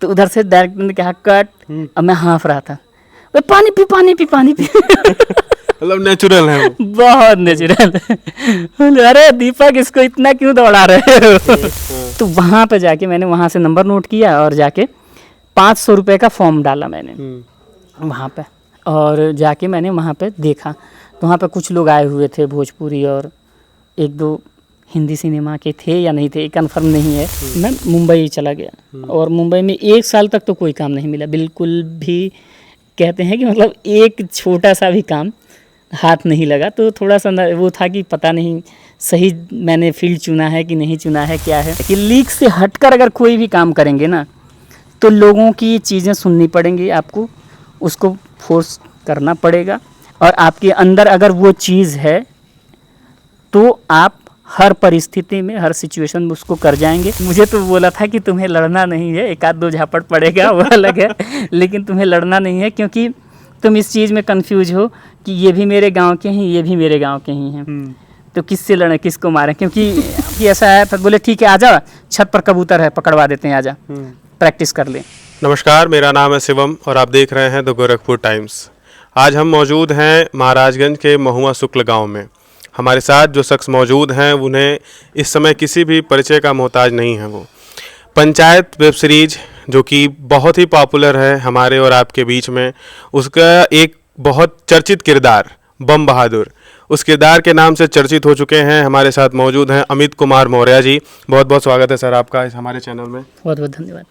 तो उधर से डायरेक्टर ने कहा कट, अब मैं हाँफ रहा था, पानी पी पानी पी पानी पी। मतलब नेचुरल है वो। बहुत नेचुरल। अरे दीपक इसको इतना क्यों दौड़ा रहे हो? तो वहाँ पे जाके मैंने वहाँ से नंबर नोट किया और जाके 500 रुपये का फॉर्म डाला मैंने वहाँ पे, और जाके मैंने वहाँ पे देखा तो वहाँ पे कुछ लोग आए हुए थे भोजपुरी और एक दो हिंदी सिनेमा के थे या नहीं थे कंफर्म नहीं है। मैं मुंबई चला गया और मुंबई में 1 साल तक तो कोई काम नहीं मिला बिल्कुल भी। कहते हैं कि मतलब एक छोटा सा भी काम हाथ नहीं लगा, तो थोड़ा सा वो था कि पता नहीं सही मैंने फील्ड चुना है कि नहीं चुना है, क्या है कि लीक से हटकर अगर कोई भी काम करेंगे ना तो लोगों की चीज़ें सुननी पड़ेंगी, आपको उसको फोर्स करना पड़ेगा, और आपके अंदर अगर वो चीज़ है तो आप हर परिस्थिति में हर सिचुएशन में उसको कर जाएंगे। मुझे तो बोला था कि तुम्हें लड़ना नहीं है, एक आध दो झापड़ पड़ेगा वो अलग है, लेकिन तुम्हें लड़ना नहीं है क्योंकि तुम इस चीज़ में कंफ्यूज हो कि ये भी मेरे गांव के हैं, ये भी मेरे गांव के ही हैं, तो किससे लड़ें किसको मारें, क्योंकि ऐसा है। फिर बोले ठीक है आजा, छत पर कबूतर है पकड़वा देते हैं, आजा प्रैक्टिस कर ले। नमस्कार, मेरा नाम है शिवम और आप देख रहे हैं द गोरखपुर टाइम्स। आज हम मौजूद हैं महाराजगंज के महुआ शुक्ल गांव में। हमारे साथ जो शख्स मौजूद हैं उन्हें इस समय किसी भी परिचय का मोहताज नहीं है। वो पंचायत वेब सीरीज जो कि बहुत ही पॉपुलर है हमारे और आपके बीच में, उसका एक बहुत चर्चित किरदार बम बहादुर, उस किरदार के नाम से चर्चित हो चुके हैं। हमारे साथ मौजूद हैं अमित कुमार मौर्य जी। बहुत बहुत स्वागत है सर आपका इस हमारे चैनल में। बहुत बहुत धन्यवाद।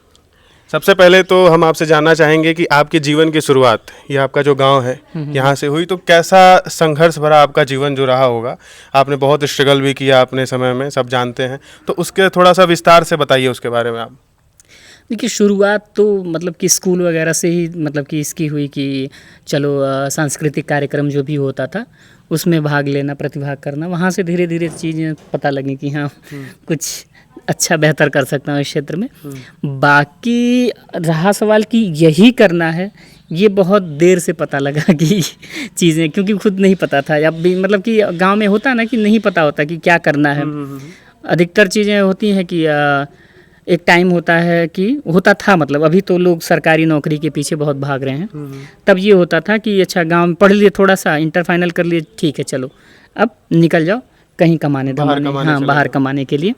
सबसे पहले तो हम आपसे जानना चाहेंगे कि आपके जीवन की शुरुआत, ये आपका जो गांव है यहाँ से हुई, तो कैसा संघर्ष भरा आपका जीवन जो रहा होगा। आपने बहुत स्ट्रगल भी किया अपने समय में, सब जानते हैं, तो उसके थोड़ा सा विस्तार से बताइए उसके बारे में आप। देखिए शुरुआत तो मतलब कि स्कूल वगैरह से ही मतलब कि इसकी हुई कि चलो सांस्कृतिक कार्यक्रम जो भी होता था उसमें भाग लेना, प्रतिभाग करना, वहाँ से धीरे धीरे चीज़ें पता लगी कि हाँ कुछ अच्छा बेहतर कर सकता हूँ इस क्षेत्र में। बाकी रहा सवाल कि यही करना है, ये बहुत देर से पता लगा कि चीज़ें, क्योंकि खुद नहीं पता था। अब भी मतलब कि गांव में होता ना कि नहीं पता होता कि क्या करना है। अधिकतर चीज़ें होती हैं कि एक टाइम होता है कि होता था, मतलब अभी तो लोग सरकारी नौकरी के पीछे बहुत भाग रहे हैं। तब ये होता था कि अच्छा गांव में पढ़ लिए, थोड़ा सा इंटर फाइनल कर लिए, ठीक है चलो अब निकल जाओ कहीं कमाने धमाने, हाँ बाहर कमाने के लिए,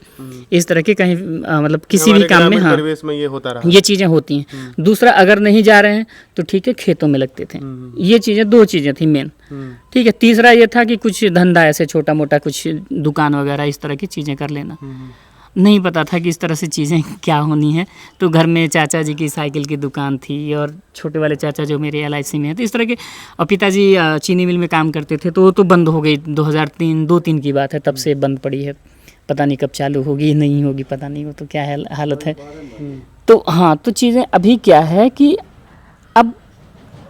इस तरह के कहीं मतलब किसी भी काम में, हाँ परिवेश में ये होता रहा, ये चीज़ें होती हैं। दूसरा अगर नहीं जा रहे हैं तो ठीक है खेतों में लगते थे। ये चीज़ें दो चीज़ें थी मेन, ठीक है। तीसरा ये था कि कुछ धंधा ऐसे छोटा मोटा कुछ दुकान वगैरह इस तरह की चीज़ें कर लेना। नहीं पता था कि इस तरह से चीज़ें क्या होनी है। तो घर में चाचा जी की साइकिल की दुकान थी और छोटे वाले चाचा जो मेरे LIC में है, तो इस तरह के, और पिताजी चीनी मिल में काम करते थे, तो वो तो बंद हो गई 2003 की बात है, तब से बंद पड़ी है। पता नहीं कब चालू होगी नहीं होगी पता नहीं, वो तो क्या है हालत है। तो हाँ, तो चीज़ें अभी क्या है कि अब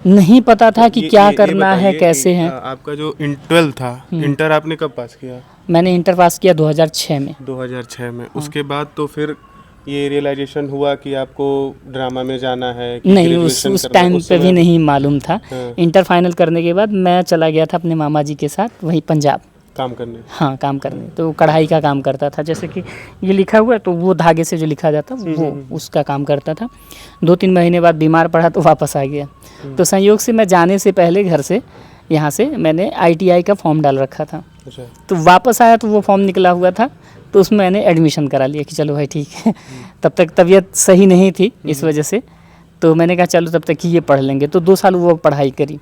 नहीं पता था कि क्या करना है, कैसे है। आपका जो 12 था, इंटर आपने कब पास किया? मैंने इंटर पास किया 2006 में। 2006 में। उसके बाद तो फिर ये रियलाइजेशन हुआ कि आपको ड्रामा में जाना है कि नहीं, उस टाइम पे भी नहीं मालूम था। इंटर फाइनल करने के बाद मैं चला गया था अपने मामा जी के साथ वहीं पंजाब काम करने। हाँ काम करने, तो कढ़ाई का काम करता था। जैसे कि ये लिखा हुआ है तो वो धागे से जो लिखा जाता वो उसका काम करता था। 2-3 महीने बाद बीमार पड़ा तो वापस आ गया। तो संयोग से मैं जाने से पहले घर से यहाँ से मैंने ITI का फॉर्म डाल रखा था। तो वापस आया तो वो फॉर्म निकला हुआ था, तो उसमें मैंने एडमिशन करा लिया कि चलो भाई ठीक है। तब तक तबीयत सही नहीं थी इस वजह से, तो मैंने कहा चलो तब तक ही ये पढ़ लेंगे। तो 2 साल वो पढ़ाई करी,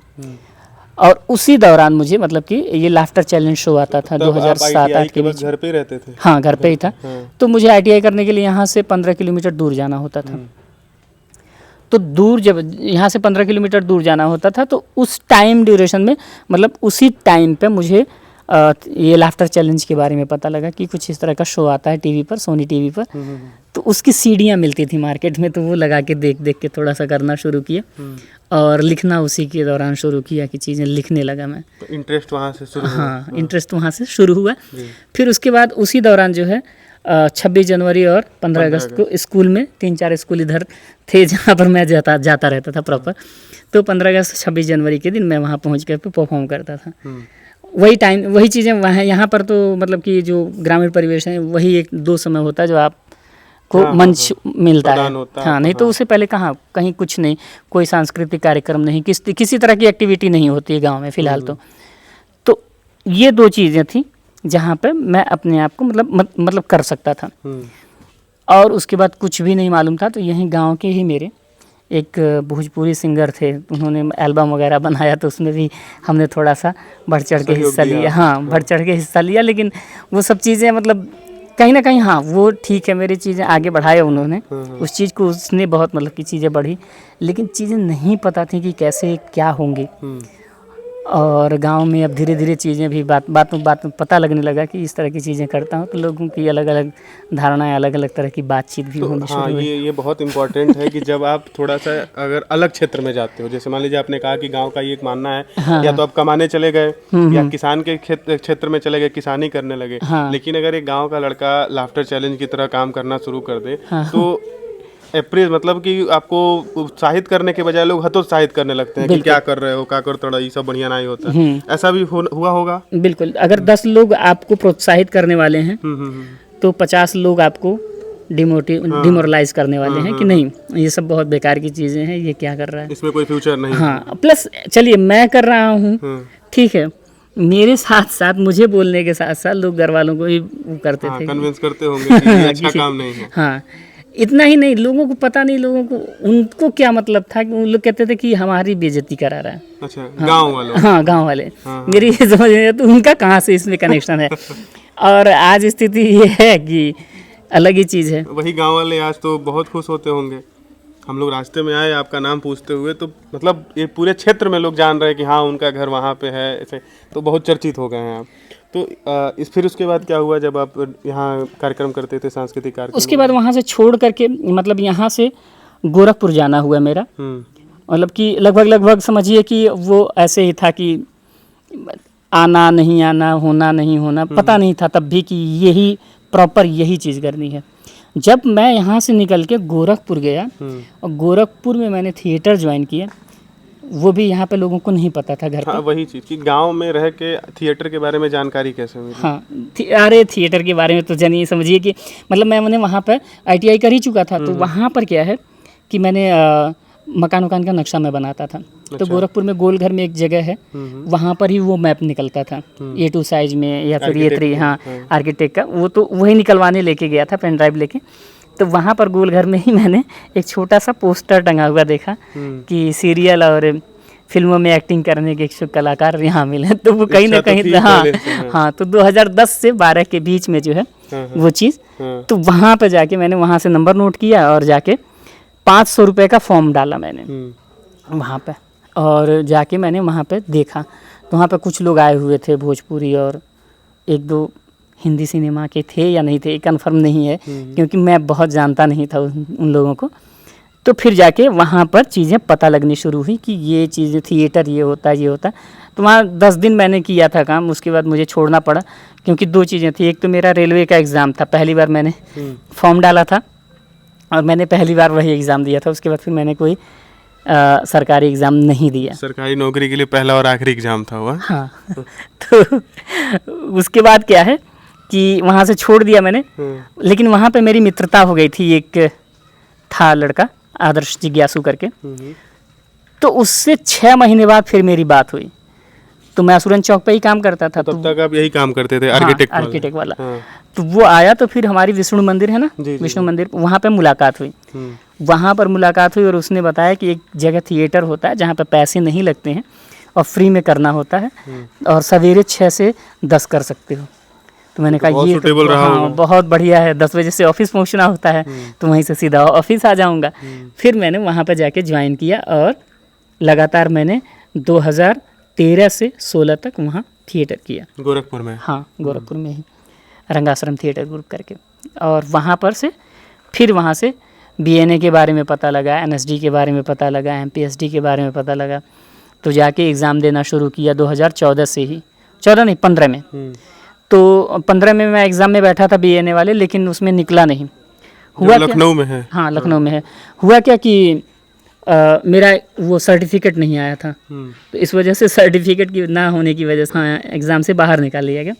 और उसी दौरान मुझे मतलब कि ये लाफ्टर चैलेंज शो आता था 2007-8 के बीच। घर पे रहते थे? हाँ घर पे ही था। तो मुझे ITI करने के लिए यहाँ से 15 किलोमीटर दूर जाना होता था। तो दूर, जब यहाँ से 15 किलोमीटर दूर जाना होता था, तो उस टाइम ड्यूरेशन में मतलब उसी टाइम पे मुझे ये लाफ्टर चैलेंज के बारे में पता लगा कि कुछ इस तरह का शो आता है टीवी पर, सोनी टीवी पर। तो उसकी सीडियाँ मिलती थी मार्केट में, तो वो लगा के देख देख के थोड़ा सा करना शुरू किया, और लिखना उसी के दौरान शुरू किया कि चीज़ें लिखने लगा मैं। तो इंटरेस्ट वहाँ से शुरू हुआ? हाँ, इंटरेस्ट वहाँ से शुरू हुआ। फिर उसके बाद उसी दौरान जो है 26 जनवरी और 15 अगस्त को स्कूल में 3-4 स्कूल इधर थे जहाँ पर मैं जाता रहता था प्रॉपर। तो 15 अगस्त 26 जनवरी के दिन मैं वहाँ पहुँच कर परफॉर्म करता था। वही टाइम, वही चीज़ें वहाँ यहाँ पर तो मतलब कि जो ग्रामीण परिवेश है वही 1-2 समय होता है जो आप को हाँ, मंच मिलता है। प्रदान होता है, हाँ, नहीं तो उससे पहले कहाँ, कहीं कुछ नहीं, कोई सांस्कृतिक कार्यक्रम नहीं, किसी तरह की एक्टिविटी नहीं होती है गांव में फिलहाल। तो ये दो चीज़ें थी जहाँ पे मैं अपने आप को मतलब कर सकता था। और उसके बाद कुछ भी नहीं मालूम था। तो यहीं गांव के ही मेरे एक भोजपुरी सिंगर थे, उन्होंने एल्बम वगैरह बनाया, तो उसमें भी हमने थोड़ा सा बढ़ चढ़ के हिस्सा लिया। हाँ, बढ़ चढ़ के हिस्सा लिया, लेकिन वो सब चीज़ें मतलब कहीं ना कहीं, हाँ वो ठीक है, मेरी चीज़ें आगे बढ़ाए उन्होंने, उस चीज़ को उसने बहुत मतलब की चीज़ें बढ़ी, लेकिन चीज़ें नहीं पता थी कि कैसे क्या होंगी। और गांव में अब धीरे धीरे चीज़ें भी बात में पता लगने लगा कि इस तरह की चीज़ें करता हूँ, तो लोगों की अलग अलग धारणाएं, अलग अलग तरह की बातचीत भी होनी शुरू हुई। ये बहुत इंपॉर्टेंट है कि जब आप थोड़ा सा अगर अलग क्षेत्र में जाते हो, जैसे मान लीजिए आपने कहा कि गांव का ये एक मानना है, या तो आप कमाने चले गए या किसान के क्षेत्र में चले गए, किसानी करने लगे। लेकिन अगर एक गाँव का लड़का लाफ्टर चैलेंज की तरह काम करना शुरू कर दे तो अप्रेज मतलब कि आपको उत्साहित करने के बजाय लोग हतोत्साहित करने लगते हैं कि क्या कर रहे हो, क्या कर थोड़ा ये सब बढ़िया नहीं होता। ऐसा भी हुआ होगा। बिल्कुल, अगर 10 लोग आपको प्रोत्साहित करने वाले हैं तो 50 लोग आपको डिमोरलाइज करने वाले हैं कि नहीं, ये सब बहुत बेकार की चीज़ें हैं, ये क्या कर रहा है, इसमें कोई फ्यूचर नहीं। हाँ, प्लस चलिए मैं कर रहा हूँ, ठीक है, मेरे साथ साथ मुझे बोलने के साथ साथ लोग घर वालों को भी करते थे, कन्विंस करते होंगे कि ये अच्छा काम नहीं है। हाँ, इतना ही नहीं, लोगों को पता नहीं, लोगों को उनको क्या मतलब था कि उन लोग कहते थे कि हमारी बेइज्जती करा रहा है। अच्छा, गांव वालों। हाँ, गांव वाले। मेरी ये समझ में, तो उनका कहाँ से इसमें कनेक्शन है। और आज स्थिति ये है कि अलग ही चीज़ है। वही गांव वाले आज तो बहुत खुश होते होंगे। हम लोग रास्ते में आए आपका नाम पूछते हुए, तो मतलब ये पूरे क्षेत्र में लोग जान रहे हैं कि हाँ उनका घर वहाँ पे है, ऐसे तो बहुत चर्चित हो गए हैं आप। तो फिर उसके बाद क्या हुआ जब आप यहाँ कार्यक्रम करते थे, सांस्कृतिक कार्यक्रम? उसके बाद वहाँ से छोड़ करके मतलब यहाँ से गोरखपुर जाना हुआ मेरा। मतलब कि लगभग समझिए कि वो ऐसे ही था कि आना नहीं आना, होना नहीं होना, पता नहीं था तब भी कि यही प्रॉपर यही चीज़ करनी है। जब मैं यहाँ से निकल के गोरखपुर गया और गोरखपुर में मैंने थिएटर ज्वाइन किया, वो भी यहाँ पे लोगों को नहीं पता था घर पे। वही चीज़ कि गांव में रह के थिएटर के बारे में जानकारी कैसे मिली? हाँ, अरे थिएटर के बारे में तो जानिए, समझिए कि मतलब मैंने वहाँ पर ITI कर ही चुका था। तो वहाँ पर क्या है कि मैंने मकान का नक्शा मैं बनाता था। तो गोरखपुर में गोलघर में एक जगह है, वहाँ पर ही वो मैप निकलता था A2 साइज में या फिर A3, हाँ आर्किटेक्ट का, वो तो वही निकलवाने लेके गया था पेन ड्राइव लेके। तो वहाँ पर गोलघर में ही मैंने एक छोटा सा पोस्टर टंगा हुआ देखा कि सीरियल और फिल्मों में एक्टिंग करने के इच्छुक कलाकार यहाँ मिले। तो वो कहीं ना कहीं हाँ, तो 2010 से 12 के बीच में जो है वो चीज़, तो वहाँ पर जाके मैंने वहाँ से नंबर नोट किया और जाके 500 रुपये का फॉर्म डाला मैंने वहाँ पे। और जाके मैंने वहाँ पे देखा, तो वहाँ पे कुछ लोग आए हुए थे भोजपुरी, और 1-2 हिंदी सिनेमा के थे या नहीं थे कंफर्म नहीं है, क्योंकि मैं बहुत जानता नहीं था उन लोगों को। तो फिर जाके वहाँ पर चीज़ें पता लगनी शुरू हुई कि ये चीज़ें थिएटर ये होता है। तो वहाँ 10 दिन मैंने किया था काम, उसके बाद मुझे छोड़ना पड़ा क्योंकि 2 चीज़ें थी। एक तो मेरा रेलवे का एग्ज़ाम था, पहली बार मैंने फॉर्म डाला था और मैंने पहली बार वही एग्ज़ाम दिया था। उसके बाद फिर मैंने कोई सरकारी एग्ज़ाम नहीं दिया। सरकारी नौकरी के लिए पहला और आखिरी एग्ज़ाम था हुआ। हाँ तो उसके बाद क्या है कि वहाँ से छोड़ दिया मैंने, लेकिन वहाँ पे मेरी मित्रता हो गई थी। एक था लड़का आदर्श जिज्ञासु करके, तो उससे 6 महीने बाद फिर मेरी बात हुई। तो मैं असुरन चौक पे ही काम करता था। तब तक आप यही काम करते थे, आर्किटेक्ट वाला। तो वो आया, तो फिर हमारी विष्णु मंदिर है ना, विष्णु मंदिर, वहाँ पे मुलाकात हुई। वहाँ पर मुलाकात हुई और उसने बताया कि एक जगह थिएटर होता है जहाँ पे पैसे नहीं लगते हैं और फ्री में करना होता है, और सवेरे 6 से 10 कर सकते हो। तो मैंने कहा ये तो हाँ बहुत बढ़िया है, 10 बजे से ऑफिस पहुंचना होता है, तो वहीं से सीधा ऑफिस आ जाऊंगा। फिर मैंने वहाँ पर जाके ज्वाइन किया और लगातार मैंने 2013 से 16 तक वहाँ थिएटर किया गोरखपुर में। हाँ, गोरखपुर में ही रंगाश्रम थिएटर ग्रुप करके। और वहाँ पर से फिर वहाँ से BNA के बारे में पता लगा, NSD के बारे में पता लगा, MPSD के बारे में पता लगा। तो जाके एग्ज़ाम देना शुरू किया 2014 से ही, 14 नहीं 15 में। तो 15 में मैं एग्ज़ाम में बैठा था BNA वाले, लेकिन उसमें निकला नहीं। हुआ लखनऊ में है। हाँ, लखनऊ में है। हुआ क्या कि मेरा वो सर्टिफिकेट नहीं आया था, तो इस वजह से सर्टिफिकेट की ना होने की वजह से हाँ एग्ज़ाम से बाहर निकाल लिया गया।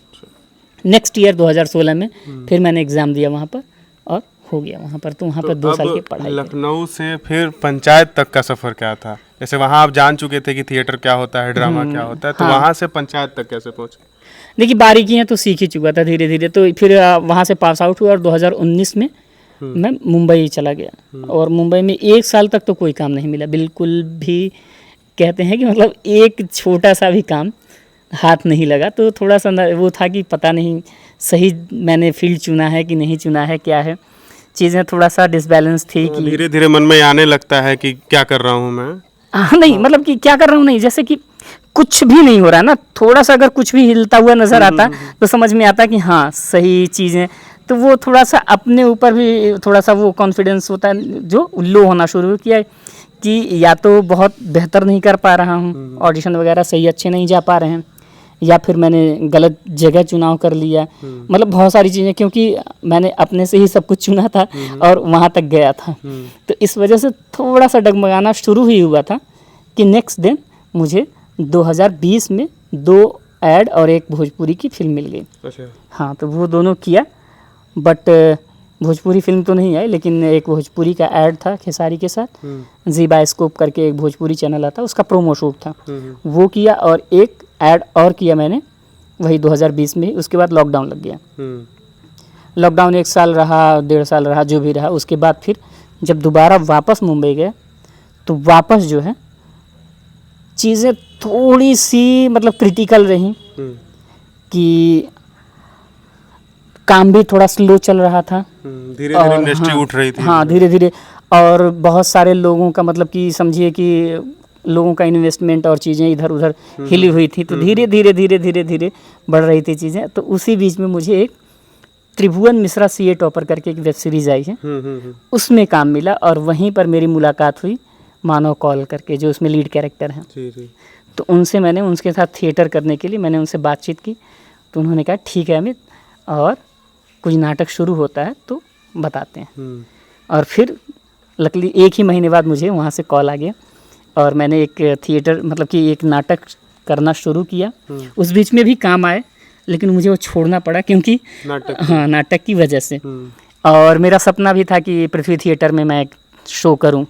नेक्स्ट ईयर 2016 में फिर मैंने एग्ज़ाम दिया वहाँ पर और हो गया वहाँ पर। तो वहाँ पर 2 साल की पढ़ाई करी। लखनऊ से फिर पंचायत तक का सफ़र क्या था? जैसे वहाँ आप जान चुके थे कि थिएटर क्या होता है, ड्रामा क्या होता है, तो वहाँ से पंचायत तक कैसे पहुँचे? देखिए बारीकियाँ तो सीख ही चुका था धीरे धीरे। तो फिर वहाँ से पास आउट हुआ और 2019 में मैं मुंबई चला गया। और मुंबई में 1 साल तक तो कोई काम नहीं मिला बिल्कुल भी। कहते हैं कि मतलब एक छोटा सा भी काम हाथ नहीं लगा। तो थोड़ा सा वो था कि पता नहीं सही मैंने फील्ड चुना है कि नहीं चुना है, क्या है, चीज़ें थोड़ा सा डिसबैलेंस थी कि धीरे धीरे मन में आने लगता है कि क्या कर रहा हूँ मैं। हाँ नहीं मतलब कि क्या कर रहा हूँ नहीं, जैसे कि कुछ भी नहीं हो रहा है ना, थोड़ा सा अगर कुछ भी हिलता हुआ नज़र आता तो समझ में आता कि हाँ सही चीज़ें। तो वो थोड़ा सा अपने ऊपर भी थोड़ा सा वो कॉन्फिडेंस होता है जो लो होना शुरू किया कि या तो बहुत बेहतर नहीं कर पा रहा हूँ, ऑडिशन वगैरह सही अच्छे नहीं जा पा रहे हैं, या फिर मैंने गलत जगह चुनाव कर लिया। मतलब बहुत सारी चीज़ें, क्योंकि मैंने अपने से ही सब कुछ चुना था और वहाँ तक गया था। तो इस वजह से थोड़ा सा डगमगाना शुरू ही हुआ था कि नेक्स्ट दिन मुझे 2020 में 2 ऐड और 1 भोजपुरी की फिल्म मिल गई। अच्छा। हाँ तो वो दोनों किया, बट भोजपुरी फिल्म तो नहीं आई, लेकिन एक भोजपुरी का ऐड था खेसारी के साथ। जी बायोस्कोप करके एक भोजपुरी चैनल आता, उसका प्रोमो शूट था, वो किया। और एक ऐड और किया मैंने वही 2020 में ही। उसके बाद लॉकडाउन लग गया। लॉकडाउन 1 साल रहा, 1.5 साल रहा, जो भी रहा। उसके बाद फिर जब दोबारा वापस मुंबई गया तो वापस जो है चीज़ें थोड़ी सी मतलब क्रिटिकल रहीं कि काम भी थोड़ा स्लो चल रहा था। धीरे धीरे इंडस्ट्री उठ रही थी। हाँ धीरे धीरे। और बहुत सारे लोगों का मतलब कि समझिए कि लोगों का इन्वेस्टमेंट और चीज़ें इधर उधर हिली हुई थी। तो धीरे धीरे धीरे धीरे धीरे बढ़ रही थी चीज़ें। तो उसी बीच में मुझे एक त्रिभुवन मिश्रा सीए टॉपर करके एक वेब सीरीज़ आई है, उसमें काम मिला। और वहीं पर मेरी मुलाकात हुई मानव कौल करके, जो उसमें लीड कैरेक्टर हैं। तो उनसे मैंने उनके साथ थिएटर करने के लिए मैंने उनसे बातचीत की। तो उन्होंने कहा ठीक है अमित, और कुछ नाटक शुरू होता है तो बताते हैं। और फिर लकीली 1 ही महीने बाद मुझे वहाँ से कॉल आ गया और मैंने एक थिएटर मतलब कि एक नाटक करना शुरू किया। उस बीच में भी काम आए, लेकिन मुझे वो छोड़ना पड़ा क्योंकि नाटक की वजह से। और मेरा सपना भी था कि पृथ्वी थिएटर में मैं एक शो करूं।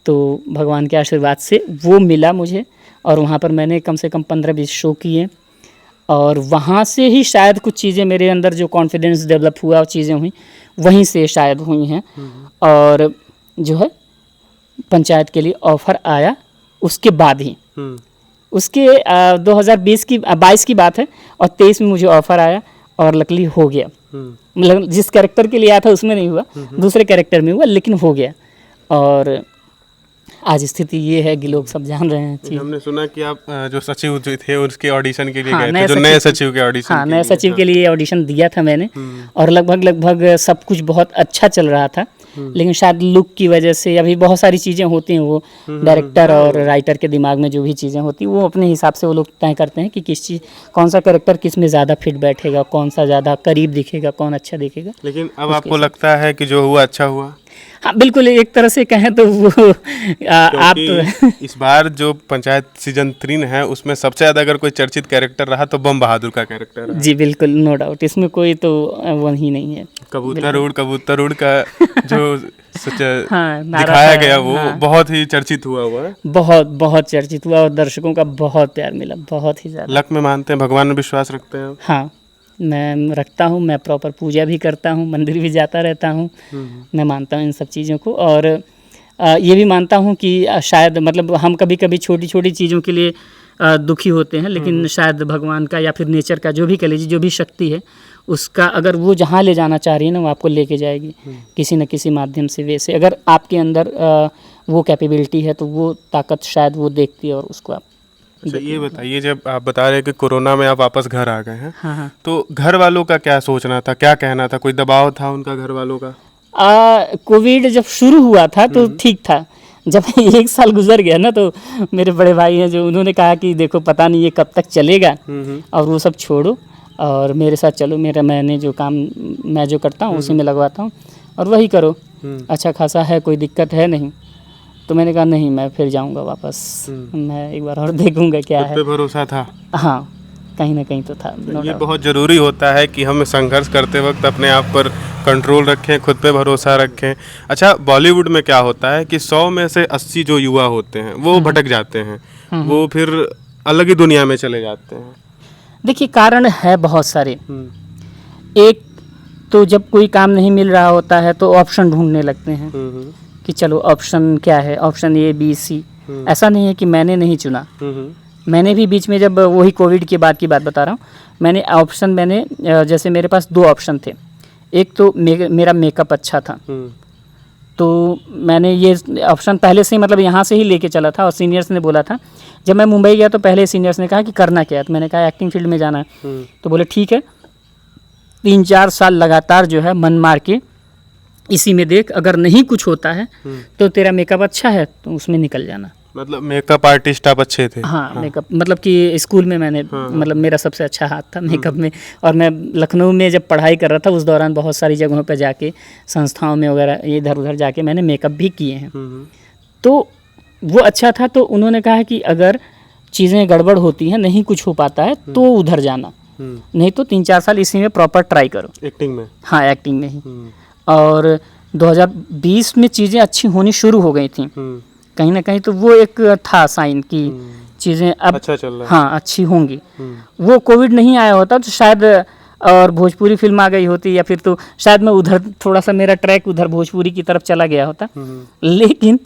तो भगवान के आशीर्वाद से वो मिला मुझे, और वहाँ पर मैंने कम से कम 15-20 शो किए। और वहाँ से ही शायद कुछ चीज़ें मेरे अंदर जो कॉन्फिडेंस डेवलप हुआ और चीज़ें हुई, वहीं से शायद हुई हैं। और जो है पंचायत के लिए ऑफ़र आया उसके बाद ही, उसके 2022 की बात है, और 23 में मुझे ऑफ़र आया और लकीली हो गया। मतलब जिस कैरेक्टर के लिए आया था उसमें नहीं हुआ, दूसरे कैरेक्टर में हुआ, लेकिन हो गया। और आज स्थिति ये है कि लोग सब जान रहे हैं। हमने सुना कि आप जो सचिव जो थे उसके ऑडिशन के लिए गए थे, जो नए सचिव के ऑडिशन। हाँ, नए सचिव के लिए ऑडिशन दिया था मैंने, और लगभग सब कुछ बहुत अच्छा चल रहा था। लेकिन शायद लुक की वजह से, अभी बहुत सारी चीज़ें होती हैं, वो डायरेक्टर और राइटर के दिमाग में जो भी चीज़ें होती हैं वो अपने हिसाब से वो लोग तय करते हैं कि किस चीज़, कौन सा कैरेक्टर किस में ज़्यादा फिट बैठेगा, कौन सा ज़्यादा करीब दिखेगा, कौन अच्छा दिखेगा। लेकिन अब आपको लगता है कि जो हुआ अच्छा हुआ? हाँ बिल्कुल, एक तरह से कहें तो वो आप इस बार जो पंचायत सीजन 3 है उसमें सबसे ज़्यादा अगर कोई चर्चित कैरेक्टर रहा तो बम बहादुर का कैरेक्टर रहा। जी बिल्कुल, नो डाउट, इसमें कोई तो वो ही नहीं है। कबूतर उड़ का जो दिखाया गया वो बहुत ही चर्चित हुआ है। बहुत चर्चित हुआ और दर्शकों का बहुत प्यार मिला, बहुत ही ज़्यादा। लक में मानते हैं, भगवान में विश्वास रखते हैं? हाँ मैं रखता हूँ, मैं प्रॉपर पूजा भी करता हूँ, मंदिर भी जाता रहता हूँ। मैं मानता हूँ इन सब चीज़ों को, और ये भी मानता हूँ कि शायद मतलब हम कभी कभी छोटी छोटी चीज़ों के लिए दुखी होते हैं, लेकिन शायद भगवान का या फिर नेचर का जो भी कह लीजिए, जो भी शक्ति है उसका, अगर वो जहाँ ले जाना चाह रही है ना, वो आपको लेके जाएगी किसी न किसी माध्यम से। वैसे अगर आपके अंदर वो कैपेबिलिटी है तो वो ताकत शायद वो देखती है और उसको आप। अच्छा ये बताइए, जब आप बता रहे हैं कि कोरोना में आप वापस घर आ गए हैं, हाँ। तो घर वालों का क्या सोचना था, क्या कहना था? कोई दबाव था उनका घर वालों का? कोविड जब शुरू हुआ था तो ठीक था। जब 1 साल गुजर गया ना, तो मेरे बड़े भाई हैं जो, उन्होंने कहा कि देखो पता नहीं ये कब तक चलेगा, और वो सब छोड़ो और मेरे साथ चलो, मैंने जो काम मैं जो करता हूँ उसी में लगवाता हूँ और वही करो, अच्छा खासा है, कोई दिक्कत है नहीं। तो मैंने कहा नहीं, मैं फिर जाऊंगा वापस, मैं एक बार और देखूंगा क्या है। पे भरोसा था? हाँ, कहीं ना कहीं तो था, no ये doubt। बहुत ज़रूरी होता है कि हम संघर्ष करते वक्त अपने आप पर कंट्रोल रखें, खुद पे भरोसा रखें। अच्छा, बॉलीवुड में क्या होता है कि 100 में से 80 जो युवा होते हैं वो भटक जाते हैं, वो फिर अलग ही दुनिया में चले जाते हैं। देखिए, कारण है बहुत सारे। एक तो जब कोई काम नहीं मिल रहा होता है तो ऑप्शन ढूंढने लगते हैं कि चलो ऑप्शन क्या है, ऑप्शन ए बी सी। ऐसा नहीं है कि मैंने नहीं चुना, मैंने भी बीच में, जब वही कोविड के बाद की बात बता रहा हूँ, मैंने जैसे मेरे पास 2 ऑप्शन थे। एक तो मेरा मेकअप अच्छा था, तो मैंने ये ऑप्शन पहले से ही मतलब यहाँ से ही लेके चला था, और सीनियर्स ने बोला था, जब मैं मुंबई गया तो पहले सीनियर्स ने कहा कि करना क्या है, तो मैंने कहा एक्टिंग फील्ड में जाना है। तो बोले ठीक है, 3-4 साल लगातार जो है मन मार के इसी में देख, अगर नहीं कुछ होता है तो तेरा मेकअप अच्छा है तो उसमें निकल जाना। मतलब मेकअप आर्टिस्ट आप अच्छे थे? हाँ, मेकअप मतलब कि स्कूल में मैंने मतलब मेरा सबसे अच्छा हाथ था मेकअप में। और मैं लखनऊ में जब पढ़ाई कर रहा था उस दौरान बहुत सारी जगहों पर जाके, संस्थाओं में वगैरह इधर उधर जाके मैंने मेकअप भी किए हैं। तो वो अच्छा था, तो उन्होंने कहा कि अगर चीज़ें गड़बड़ होती हैं, नहीं कुछ हो पाता है तो उधर जाना, नहीं तो 3-4 साल इसी में प्रॉपर ट्राई करो, एक्टिंग में। हाँ, एक्टिंग में ही। और 2020 में चीज़ें अच्छी होनी शुरू हो गई थी कहीं ना कहीं, तो वो एक था साइन कि चीज़ें अब अच्छा चल रहा है। हाँ अच्छी होंगी। वो कोविड नहीं आया होता तो शायद और भोजपुरी फिल्म आ गई होती, या फिर तो शायद मैं उधर थोड़ा सा मेरा ट्रैक उधर भोजपुरी की तरफ चला गया होता। लेकिन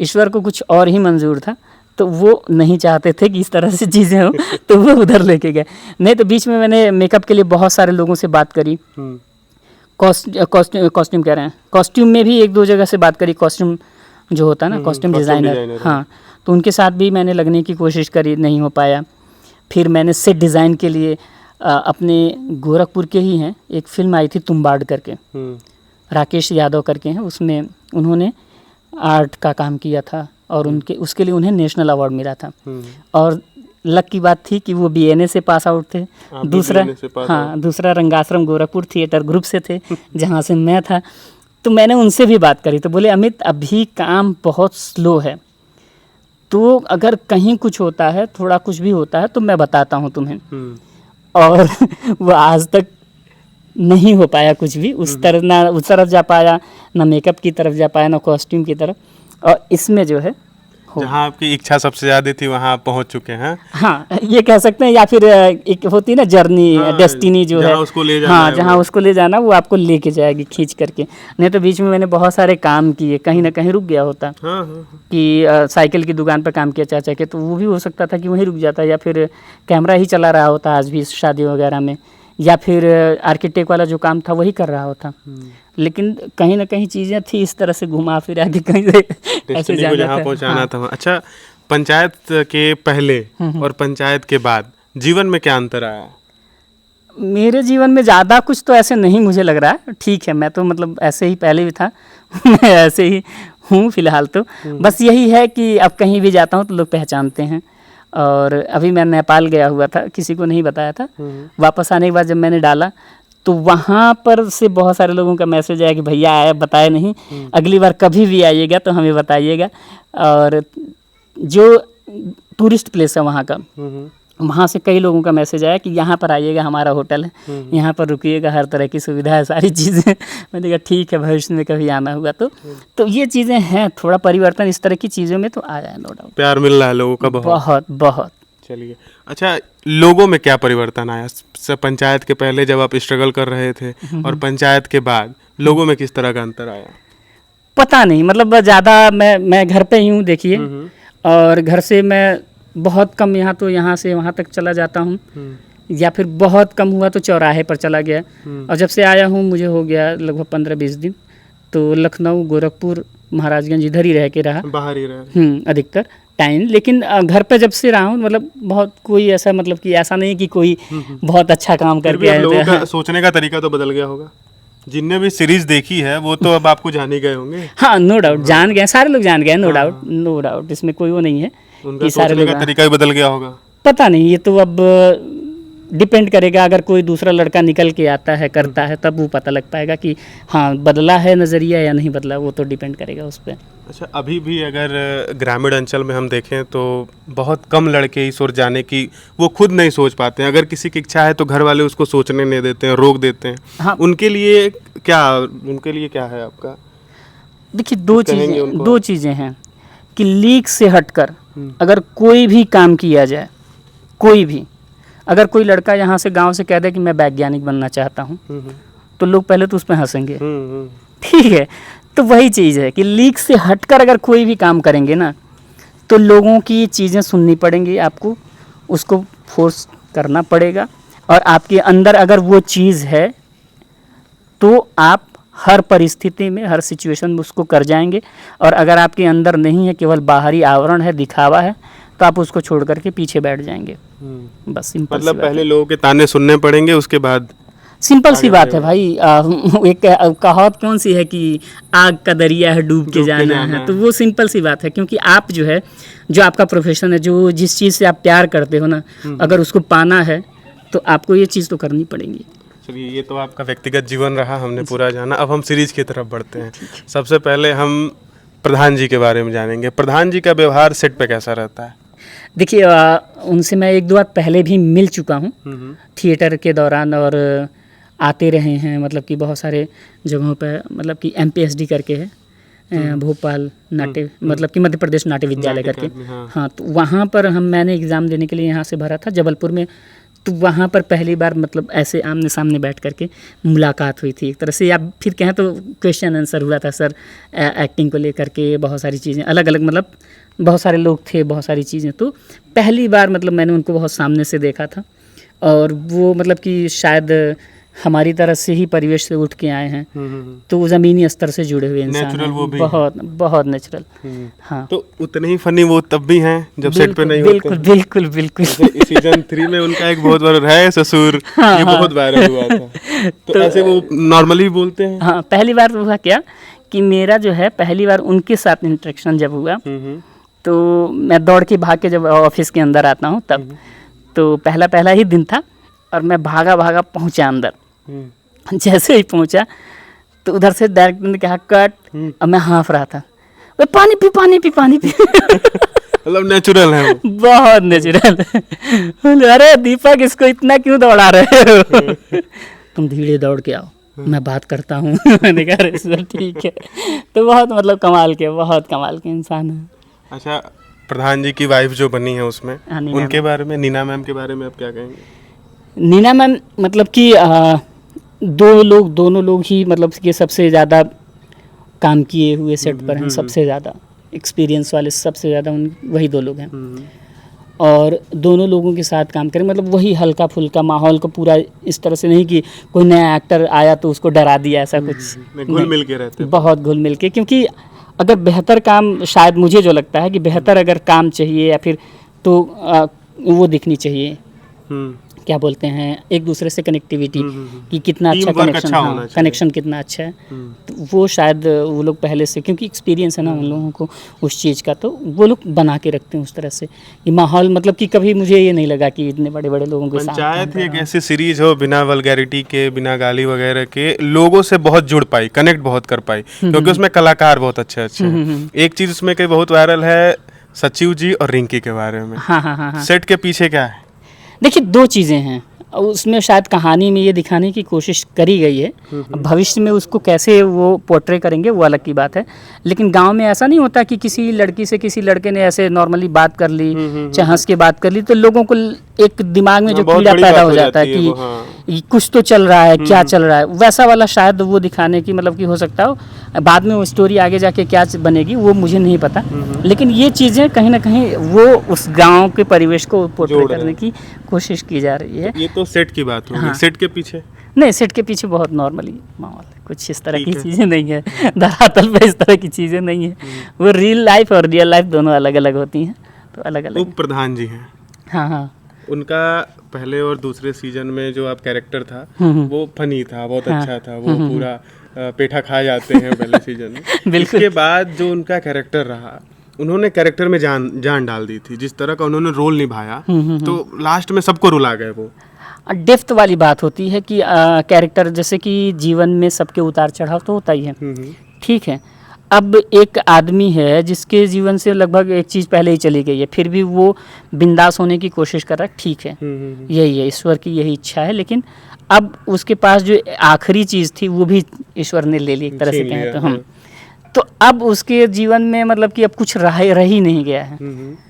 ईश्वर को कुछ और ही मंजूर था, तो वो नहीं चाहते थे कि इस तरह से चीज़ें हो, तो वो उधर लेके गए। नहीं तो बीच में मैंने मेकअप के लिए बहुत सारे लोगों से बात करी, कॉस्ट्यूम कह रहे हैं, कॉस्ट्यूम में भी 1-2 जगह से बात करी, कॉस्ट्यूम जो होता है ना, कॉस्ट्यूम डिज़ाइनर, हाँ, तो उनके साथ भी मैंने लगने की कोशिश करी, नहीं हो पाया। फिर मैंने सेट डिज़ाइन के लिए अपने गोरखपुर के ही हैं, एक फिल्म आई थी तुम्बाड़ करके, राकेश यादव करके हैं, उसमें उन्होंने आर्ट का काम किया था और उसके लिए उन्हें नेशनल अवार्ड मिला था। और लक की बात थी कि वो BNA से पास आउट थे, दूसरा रंगाश्रम गोरखपुर थिएटर ग्रुप से थे जहाँ से मैं था। तो मैंने उनसे भी बात करी, तो बोले अमित अभी काम बहुत स्लो है, तो अगर कहीं कुछ होता है, थोड़ा कुछ भी होता है तो मैं बताता हूँ तुम्हें। और वो आज तक नहीं हो पाया कुछ भी उस तरह, ना उस तरफ जा पाया, ना मेकअप की तरफ जा पाया, ना कॉस्ट्यूम की तरफ। और इसमें जो है जहाँ आपकी इच्छा सबसे ज़्यादा थी वहाँ आप पहुँच चुके हैं। हाँ, ये कह सकते हैं, या फिर एक होती है ना जर्नी, डेस्टिनी जो है, उसको ले जाना, हाँ, जहाँ उसको ले जाना वो आपको लेके जाएगी खींच करके। नहीं तो बीच में मैंने बहुत सारे काम किए, कहीं ना कहीं रुक गया होता। कि साइकिल की दुकान पर काम किया चाचा के, तो वो भी हो सकता था कि वहीं रुक जाता, या फिर कैमरा ही चला रहा होता आज भी शादी वगैरह में, या फिर आर्किटेक्ट वाला जो काम था वही कर रहा होता। लेकिन कहीं ना कहीं चीज़ें थी इस तरह से घुमा फिरा के कहीं से ऐसे जहाँ पहुँचाना था। अच्छा, पंचायत के पहले और पंचायत के बाद जीवन में क्या अंतर आया? मेरे जीवन में ज़्यादा कुछ तो ऐसे नहीं मुझे लग रहा है, ठीक है, मैं तो मतलब ऐसे ही पहले भी था मैं ऐसे ही हूँ फिलहाल तो। बस यही है कि अब कहीं भी जाता हूँ तो लोग पहचानते हैं। और अभी मैं नेपाल गया हुआ था, किसी को नहीं बताया था, वापस आने के बाद जब मैंने डाला तो वहाँ पर से बहुत सारे लोगों का मैसेज आया कि भैया आया, बताए नहीं, अगली बार कभी भी आइएगा तो हमें बताइएगा। और जो टूरिस्ट प्लेस है वहाँ का, वहाँ से कई लोगों का मैसेज आया कि यहाँ पर आइएगा, हमारा होटल है, यहाँ पर रुकिएगा, हर तरह की सुविधा है, सारी चीज़ें। मैंने कहा ठीक है, भविष्य में कभी आना हुआ तो ये चीज़ें हैं, थोड़ा परिवर्तन इस तरह की चीज़ों में तो आया है, नो डाउट। प्यार मिल रहा है लोगों का बहुत बहुत। चलिए, अच्छा, लोगों में क्या परिवर्तन आया पंचायत के पहले जब आप स्ट्रगल कर रहे थे, और पंचायत के बाद लोगों में किस तरह का अंतर आया? पता नहीं, मतलब ज़्यादा मैं घर पे ही हूँ देखिए, और घर से मैं बहुत कम यहाँ से वहाँ तक चला जाता हूँ, या फिर बहुत कम हुआ तो चौराहे पर चला गया। और जब से आया हूँ मुझे हो गया लगभग 15-20 दिन, तो लखनऊ, गोरखपुर, महाराजगंज इधर ही रह के रहा, बाहर ही रहा अधिकतर टाइम। लेकिन घर पे जब से रहा हूँ, मतलब बहुत कोई ऐसा, मतलब कि ऐसा नहीं कि कोई बहुत अच्छा काम करके आया। लोगों का सोचने का तरीका तो बदल गया होगा, जिनने भी सीरीज देखी है वो तो अब आपको जान ही गए होंगे। हाँ, नो डाउट जान गए, सारे लोग जान गए, नो डाउट, इसमें कोई वो नहीं है। उनका सोचने का तरीका ही बदल गया होगा। पता नहीं, ये तो अब डिपेंड करेगा, अगर कोई दूसरा लड़का निकल के आता है करता है तब वो पता लग पाएगा कि हाँ बदला है नज़रिया या नहीं बदला, वो तो डिपेंड करेगा उस पर। अच्छा, अभी भी अगर ग्रामीण अंचल में हम देखें तो बहुत कम लड़के इस ओर जाने की वो खुद नहीं सोच पाते हैं। अगर किसी की इच्छा है तो घर वाले उसको सोचने नहीं देते हैं, रोक देते हैं। हाँ, उनके लिए क्या है आपका? देखिए कहेंगे उनको? दो चीज़ें हैं कि लीक से हटकर अगर कोई भी काम किया जाए, कोई भी, अगर कोई लड़का यहाँ से गांव से कह दे कि मैं वैज्ञानिक बनना चाहता हूँ, तो लोग पहले तो उस पर हंसेंगे, ठीक है। तो वही चीज़ है कि लीक से हटकर अगर कोई भी काम करेंगे ना, तो लोगों की चीज़ें सुननी पड़ेंगी, आपको उसको फोर्स करना पड़ेगा, और आपके अंदर अगर वो चीज़ है तो आप हर परिस्थिति में, हर सिचुएशन में उसको कर जाएंगे। और अगर आपके अंदर नहीं है, केवल बाहरी आवरण है, दिखावा है, तो आप उसको छोड़ करके पीछे बैठ जाएंगे। बस सिंपल मतलब पहले लोगों के ताने सुनने पड़ेंगे, उसके बाद सिंपल सी बात है भाई। एक कहावत कौन सी है कि आग का दरिया है डूब के जाना है, तो वो सिंपल सी बात है। क्योंकि आप जो है, जो आपका प्रोफेशन है, जो जिस चीज़ से आप प्यार करते हो ना, अगर उसको पाना है तो आपको ये चीज़ तो करनी पड़ेगी। चलिए, ये तो आपका व्यक्तिगत जीवन रहा, हमने पूरा जाना। अब हम सीरीज की तरफ बढ़ते हैं। सबसे पहले हम प्रधान जी के बारे में जानेंगे। प्रधान जी का व्यवहार सेट पे कैसा रहता है? देखिए, उनसे मैं एक दो बार पहले भी मिल चुका हूँ थिएटर के दौरान, और आते रहे हैं, मतलब कि बहुत सारे जगहों पर, मतलब कि MPSD करके है, भोपाल नाट्य, मतलब कि मध्य प्रदेश नाट्य विद्यालय करके, हाँ, तो वहाँ पर मैंने एग्ज़ाम देने के लिए यहाँ से भरा था जबलपुर में। तो वहाँ पर पहली बार मतलब ऐसे आमने सामने बैठ करके मुलाकात हुई थी एक तरह से, या फिर कहें तो क्वेश्चन आंसर हुआ था सर, एक्टिंग को लेकर के बहुत सारी चीज़ें अलग अलग, मतलब बहुत सारे लोग थे, बहुत सारी चीज़ें। तो पहली बार मतलब मैंने उनको बहुत सामने से देखा था, और वो मतलब कि शायद हमारी तरह से ही परिवेश से उठ के आए हैं, तो वो ज़मीनी स्तर से जुड़े हुए इंसान हैं, वो भी बहुत बहुत नेचुरल। हाँ, तो उतने ही फनी वो तब भी हैं जब सेट पे नहीं बिल्कुल होते। बिल्कुल बिल्कुल। सीजन 3 में उनका एक बहुत बड़ा है ससुर, ये बहुत वायरल हुआ था। तो ऐसे वो नॉर्मली बोलते हैं। हाँ, पहली बार हुआ क्या कि मेरा जो है पहली बार उनके साथ इंटरेक्शन जब हुआ, तो मैं दौड़ के भाग के जब ऑफिस के अंदर आता हूँ तब, तो पहला ही दिन था, और मैं भागा पहुँचा अंदर। जैसे ही पहुँचा तो उधर से डायरेक्टर ने कहा कट, और मैं हाँफ रहा था, पानी पी। मतलब नेचुरल है वो। बहुत नेचुरल। अरे दीपक, इसको इतना क्यों दौड़ा रहे हो? तुम धीरे दौड़ के आओ, मैं बात करता हूँ। मैंने कहा अरे सर ठीक है। तो बहुत मतलब बहुत कमाल के इंसान है। अच्छा, प्रधान जी की वाइफ जो बनी है उसमें, उनके बारे में, नीना मैम के बारे में आप क्या कहेंगे? नीना मैम मतलब कि दोनों लोग ही मतलब कि सबसे ज़्यादा काम किए हुए सेट पर हैं, सबसे ज़्यादा एक्सपीरियंस वाले, सबसे ज़्यादा वही दो लोग हैं। और दोनों लोगों के साथ काम करें, मतलब वही हल्का फुल्का माहौल को पूरा इस तरह से नहीं कि कोई नया एक्टर आया तो उसको डरा दिया, ऐसा कुछ। घुल मिल के रहते, बहुत घुल मिल के। क्योंकि अगर बेहतर काम, शायद मुझे जो लगता है कि बेहतर अगर काम चाहिए या फिर तो वो दिखनी चाहिए, क्या बोलते हैं, एक दूसरे से कनेक्टिविटी कि कितना अच्छा कनेक्शन कितना अच्छा है। तो वो शायद वो लोग पहले से, क्योंकि एक्सपीरियंस है ना उन लोगों को उस चीज़ का, तो वो लोग बना के रखते हैं उस तरह से ये माहौल। मतलब कि कभी मुझे ये नहीं लगा कि इतने बड़े बड़े लोगों के साथ। पंचायत एक ऐसी सीरीज हो बिना वल्गैरिटी के, बिना गाली वगैरह के, लोगों से बहुत जुड़ पाई, कनेक्ट बहुत कर पाई, क्योंकि उसमें कलाकार बहुत अच्छे हैं। एक चीज़ उसमें कई बहुत वायरल है, सचिव जी और रिंकी के बारे में। हाँ। सेट के पीछे क्या है? देखिए, दो चीज़ें हैं उसमें, शायद कहानी में ये दिखाने की कोशिश करी गई है। भविष्य में उसको कैसे वो पोर्ट्रे करेंगे वो अलग की बात है, लेकिन गांव में ऐसा नहीं होता कि किसी लड़की से किसी लड़के ने ऐसे नॉर्मली बात कर ली, चाहे हंस के बात कर ली, तो लोगों को एक दिमाग में जो कीड़ा पैदा हो जाता है कि कुछ तो चल रहा है, क्या चल रहा है, वैसा वाला शायद वो दिखाने की, मतलब कि हो सकता हो बाद में वो स्टोरी आगे जाके क्या बनेगी वो मुझे नहीं पता, लेकिन ये चीज़ें कहीं ना कहीं वो उस गांव के परिवेश को पोर्ट्रे करने की कोशिश की जा रही है। ये तो सेट की बात होगी। हाँ। सेट के पीछे नहीं, सेट के पीछे बहुत नॉर्मली माहौल है, कुछ इस तरह की चीज़ें नहीं है, धरातल पे इस तरह की चीज़ें नहीं है। वो रियल लाइफ और रियल लाइफ दोनों अलग अलग होती हैं, तो अलग अलग। उप प्रधान जी हैं। हाँ। उनका पहले और दूसरे सीजन में जो आप कैरेक्टर था वो फनी था, बहुत अच्छा था, वो पूरा पेठा खा जाते हैं पहले सीजन में। इसके बाद जो उनका कैरेक्टर रहा उन्होंने कैरेक्टर में जान डाल दी थी, जिस तरह का उन्होंने रोल निभाया, तो लास्ट में सबको रुला गए वो। डेप्थ वाली बात होती है कि कैरेक्टर, जैसे कि जीवन में सबके उतार चढ़ाव तो होता ही है, ठीक है। अब एक आदमी है जिसके जीवन से लगभग एक चीज़ पहले ही चली गई है, फिर भी वो बिंदास होने की कोशिश कर रहा है, ठीक है, यही है, ईश्वर की यही इच्छा है। लेकिन अब उसके पास जो आखिरी चीज़ थी वो भी ईश्वर ने ले ली, एक तरह से कहें तो हम। तो अब उसके जीवन में मतलब कि अब कुछ रह ही नहीं गया है।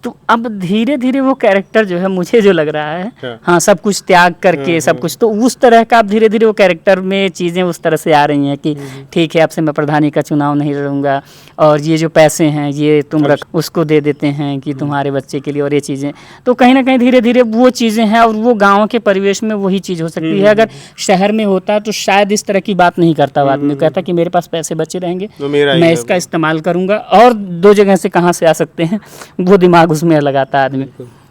तो अब धीरे धीरे वो कैरेक्टर जो है, मुझे जो लग रहा है, हाँ, सब कुछ त्याग करके सब कुछ, तो उस तरह का अब धीरे धीरे वो कैरेक्टर में चीज़ें उस तरह से आ रही हैं कि ठीक है, अब से मैं प्रधानी का चुनाव नहीं लड़ूंगा, और ये जो पैसे हैं ये तुम रख, उसको दे देते हैं कि तुम्हारे बच्चे के लिए, और ये चीज़ें, तो कहीं ना कहीं धीरे धीरे वो चीज़ें हैं। और वो गाँव के परिवेश में वही चीज़ हो सकती है, अगर शहर में होता तो शायद इस तरह की बात नहीं करता। आदमी कहता कि मेरे पास पैसे बचे रहेंगे, मैं इसका इस्तेमाल करूँगा, और दो जगह से कहाँ से आ सकते हैं, वो दिमाग उसमें लगाता आदमी।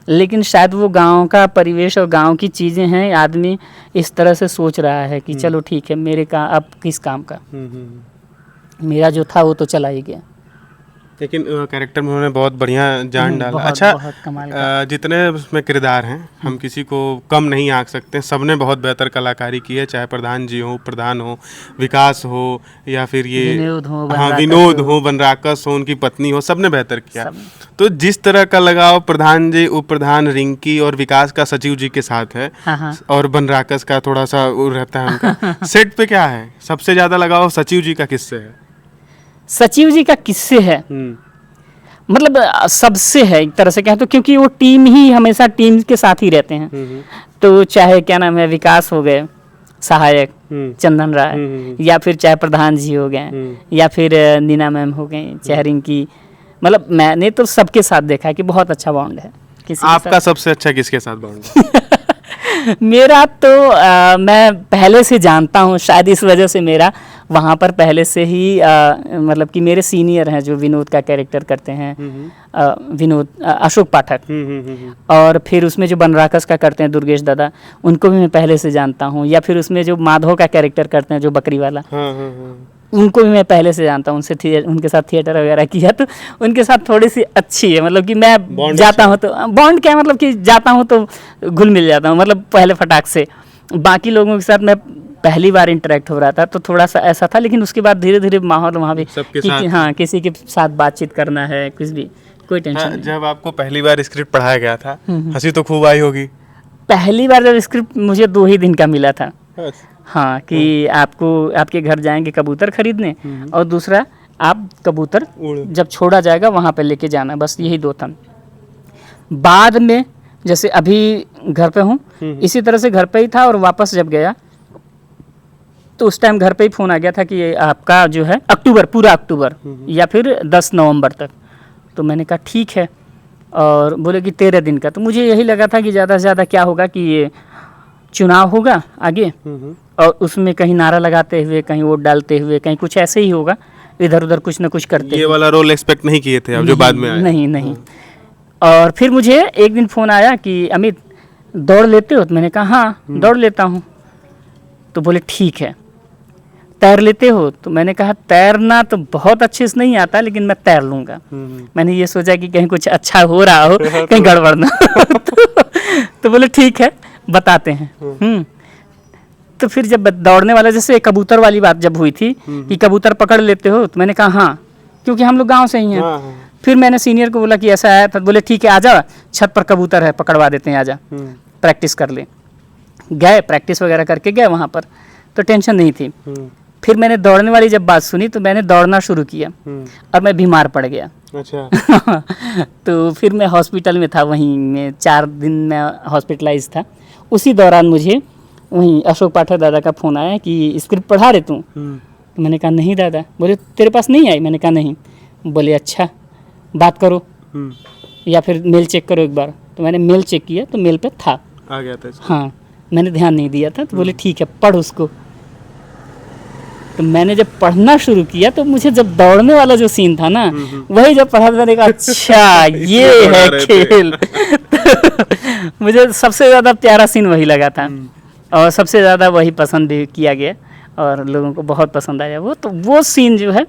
लेकिन शायद वो गांव का परिवेश और गांव की चीज़ें हैं, आदमी इस तरह से सोच रहा है कि चलो ठीक है, मेरे का अब किस काम का, मेरा जो था वो तो चला ही गया। लेकिन कैरेक्टर में उन्होंने बहुत बढ़िया जान डाला। अच्छा, जितने उसमें किरदार हैं, हम किसी को कम नहीं आंक सकते, सबने बहुत बेहतर कलाकारी की है, चाहे प्रधान जी हो, प्रधान हो, विकास हो, या फिर ये विनोद हो, बनराकस हो, उनकी पत्नी हो, सबने बेहतर किया। तो जिस तरह का लगाव प्रधान जी, उप प्रधान, रिंकी और विकास का सचिव जी के साथ है, और बनराकस का थोड़ा सा रहता है उनका, सेट पे क्या है सबसे ज्यादा लगाव? सचिव जी का किससे है? सचिव जी का किससे है, मतलब सबसे है एक तरह से कहें तो, क्योंकि वो टीम ही हमेशा टीम के साथ ही रहते हैं। तो चाहे क्या नाम है, विकास हो गए सहायक, चंदन राय, या फिर चाहे प्रधान जी हो गए, या फिर नीना मैम हो गई, चाहे रिंकी, मतलब मैंने तो सबके साथ देखा है कि बहुत अच्छा बॉन्ड है। आपका सबसे अच्छा किसके साथ बॉन्ड है? मेरा तो मैं पहले से जानता हूँ, शायद इस वजह से मेरा वहाँ पर पहले से ही मतलब कि मेरे सीनियर हैं जो विनोद का कैरेक्टर करते हैं, विनोद अशोक पाठक, और फिर उसमें जो बनराकस का करते हैं दुर्गेश दादा, उनको भी मैं पहले से जानता हूँ। या फिर उसमें जो माधव का कैरेक्टर करते हैं जो बकरी वाला, उनको भी मैं पहले से जानता हूँ, उनके साथ थिएटर वगैरह किया, तो उनके साथ थोड़ी सी अच्छी है, मतलब कि मैं जाता हूँ तो बॉन्ड क्या, मतलब कि जाता हूँ तो घुल मिल जाता हूँ, मतलब पहले फटाक से। बाकी लोगों के साथ मैं पहली बार इंटरेक्ट हो रहा था तो थोड़ा सा ऐसा था, लेकिन उसके बाद धीरे धीरे माहौल वहाँ भी हाँ, किसी के साथ बातचीत करना है, कुछ भी, कोई टेंशन नहीं। जब आपको पहली बार स्क्रिप्ट पढ़ाया गया था, हंसी तो खूब आई होगी? पहली बार जब स्क्रिप्ट मुझे 2 ही दिन का मिला था, हाँ, कि आपको आपके घर जाएंगे कबूतर खरीदने, और दूसरा आप कबूतर जब छोड़ा जाएगा वहाँ पे लेके जाना, बस यही 2 था। बाद में जैसे अभी घर पे हूँ, इसी तरह से घर पे ही था, और वापस जब गया तो उस टाइम घर पे ही फ़ोन आ गया था कि आपका जो है अक्टूबर, पूरा अक्टूबर या फिर 10 नवंबर तक। तो मैंने कहा ठीक है, और बोले कि 13 दिन का। तो मुझे यही लगा था कि ज़्यादा से ज़्यादा क्या होगा कि ये चुनाव होगा आगे, और उसमें कहीं नारा लगाते हुए, कहीं वोट डालते हुए, कहीं कुछ ऐसे ही होगा, इधर उधर कुछ ना कुछ करते। ये वाला रोल एक्सपेक्ट नहीं किए थे आप जो बाद में आए? नहीं। और फिर मुझे एक दिन फ़ोन आया कि अमित दौड़ लेते हो? तो मैंने कहा हाँ, दौड़ लेता हूँ। तो बोले ठीक है, तैर लेते हो? तो मैंने कहा तैरना तो बहुत अच्छे से नहीं आता, लेकिन मैं तैर लूँगा। मैंने ये सोचा कि कहीं कुछ अच्छा हो रहा हो, कहीं गड़बड़ ना तो बोले ठीक है, बताते हैं। तो फिर जब दौड़ने वाला, जैसे कबूतर वाली बात जब हुई थी कि कबूतर पकड़ लेते हो, तो मैंने कहा हाँ, क्योंकि हम लोग गांव से ही हैं। फिर मैंने सीनियर को बोला कि ऐसा है, तो बोले ठीक है, आजा, छत पर कबूतर है, पकड़वा देते हैं, आजा, प्रैक्टिस कर ले। गए, प्रैक्टिस वगैरह करके गए वहाँ पर, तो टेंशन नहीं थी। फिर मैंने दौड़ने वाली जब बात सुनी तो मैंने दौड़ना शुरू किया, और मैं बीमार पड़ गया। अच्छा। तो फिर मैं हॉस्पिटल में था, वहीं में 4 दिन में हॉस्पिटलाइज था। उसी दौरान मुझे वहीं अशोक पाठक दादा का फ़ोन आया कि स्क्रिप्ट पढ़ा रहे तू? तो मैंने कहा नहीं दादा। बोले तेरे पास नहीं आई? मैंने कहा नहीं। बोले अच्छा, बात करो या फिर मेल चेक करो एक बार। तो मैंने मेल चेक किया तो मेल पे था, आ गया था। हाँ, मैंने ध्यान नहीं दिया था। तो बोले ठीक है, पढ़ उसको। तो मैंने जब पढ़ना शुरू किया तो मुझे जब दौड़ने वाला जो सीन था ना, वही जब पढ़ा, मैंने कहा अच्छा ये है खेल। मुझे सबसे ज़्यादा प्यारा सीन वही लगा था, और सबसे ज़्यादा वही पसंद भी किया गया, और लोगों को बहुत पसंद आया वो। तो वो सीन जो है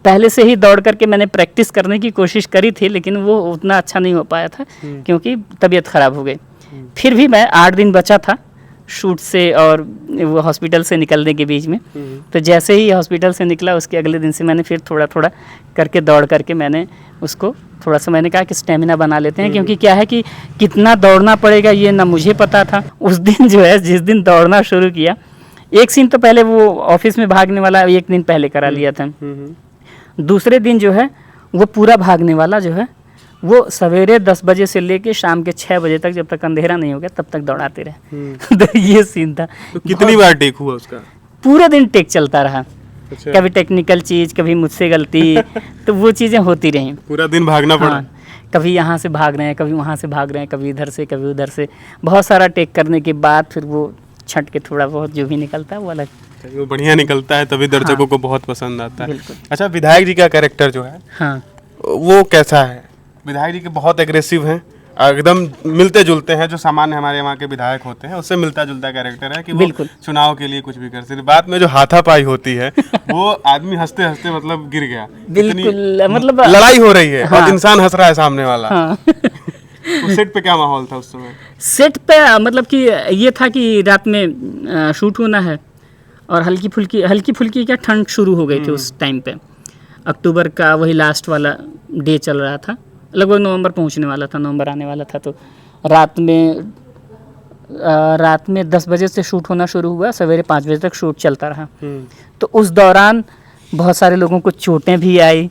पहले से ही दौड़ करके मैंने प्रैक्टिस करने की कोशिश करी थी, लेकिन वो उतना अच्छा नहीं हो पाया था क्योंकि तबीयत ख़राब हो गई। फिर भी मैं 8 दिन बचा था शूट से और वो हॉस्पिटल से निकलने के बीच में। तो जैसे ही हॉस्पिटल से निकला उसके अगले दिन से मैंने फिर थोड़ा थोड़ा करके दौड़ करके मैंने उसको थोड़ा सा मैंने कहा कि स्टेमिना बना लेते हैं, क्योंकि क्या है कि कितना दौड़ना पड़ेगा ये ना मुझे पता था। उस दिन जो है जिस दिन दौड़ना शुरू किया, एक सीन तो पहले वो ऑफिस में भागने वाला 1 दिन पहले करा लिया था। दूसरे दिन जो है वो पूरा भागने वाला जो है वो सवेरे 10 बजे से लेके शाम के 6 बजे तक, जब तक अंधेरा नहीं हो गया तब तक दौड़ाते रहे। तो ये सीन था। तो कितनी बार टेक हुआ उसका? पूरे दिन टेक चलता रहा। अच्छा। कभी टेक्निकल चीज़, कभी मुझसे गलती, तो वो चीज़ें होती रहीं। पूरा दिन भागना पड़ा। हाँ, कभी यहाँ से भाग रहे हैं, कभी वहाँ से भाग रहे हैं, कभी इधर से कभी उधर से। बहुत सारा टेक करने के बाद फिर वो छट के थोड़ा बहुत जो भी निकलता है वो अलग, वो बढ़िया निकलता है, तभी दर्शकों को बहुत पसंद आता है। बिल्कुल। अच्छा, विधायक जी का कैरेक्टर जो है हाँ वो कैसा है? विधायक जी के बहुत एग्रेसिव हैं, एकदम मिलते जुलते हैं, जो सामान्य हमारे वहाँ के विधायक होते हैं उससे मिलता जुलता कैरेक्टर है कि वो बिल्कुल। चुनाव के लिए कुछ भी कर सकते। बाद में जो हाथापाई होती है वो आदमी हंसते हंसते मतलब गिर गया। बिल्कुल, मतलब लड़ाई हो रही है हाँ। और इंसान हंस रहा है सामने वाला। हाँ तो सेट पे क्या माहौल था उस समय? सेट पे मतलब कि ये था कि रात में शूट होना है और हल्की फुल्की क्या ठंड शुरू हो गई थी उस टाइम पे। अक्टूबर का वही लास्ट वाला डे चल रहा था, लगभग नवंबर पहुंचने वाला था, नवंबर आने वाला था। तो रात में 10 बजे से शूट होना शुरू हुआ, सवेरे 5 बजे तक शूट चलता रहा। तो उस दौरान बहुत सारे लोगों को चोटें भी आई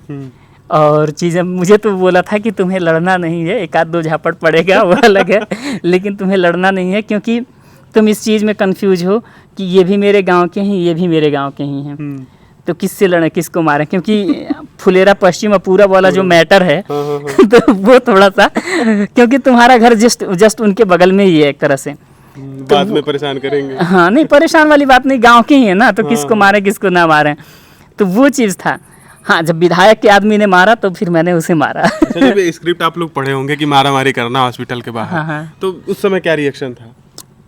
और चीज़ें। मुझे तो बोला था कि तुम्हें लड़ना नहीं है, 1-2 झापड़ पड़ेगा वो अलग है, लेकिन तुम्हें लड़ना नहीं है क्योंकि तुम इस चीज़ में कंफ्यूज हो कि ये भी मेरे गांव के हैं, ये भी मेरे गांव के ही हैं, तो किससे लड़ें, किसको मारें, क्योंकि फुलेरा पश्चिम पूरा वाला जो मैटर है तो वो थोड़ा सा, क्योंकि तुम्हारा घर जस्ट उनके बगल में ही है एक तरह से। बाद में परेशान करेंगे। हाँ नहीं, परेशान वाली बात नहीं, गांव के ही है ना, तो किसको मारे किसको ना मारें, तो वो चीज़ था। हाँ, जब विधायक के आदमी ने मारा तो फिर मैंने उसे मारा। अच्छा, जब ये स्क्रिप्ट आप लोग पढ़े होंगे कि मारा मारी करना हॉस्पिटल के बाहर, हाँ। तो उस समय क्या रिएक्शन था?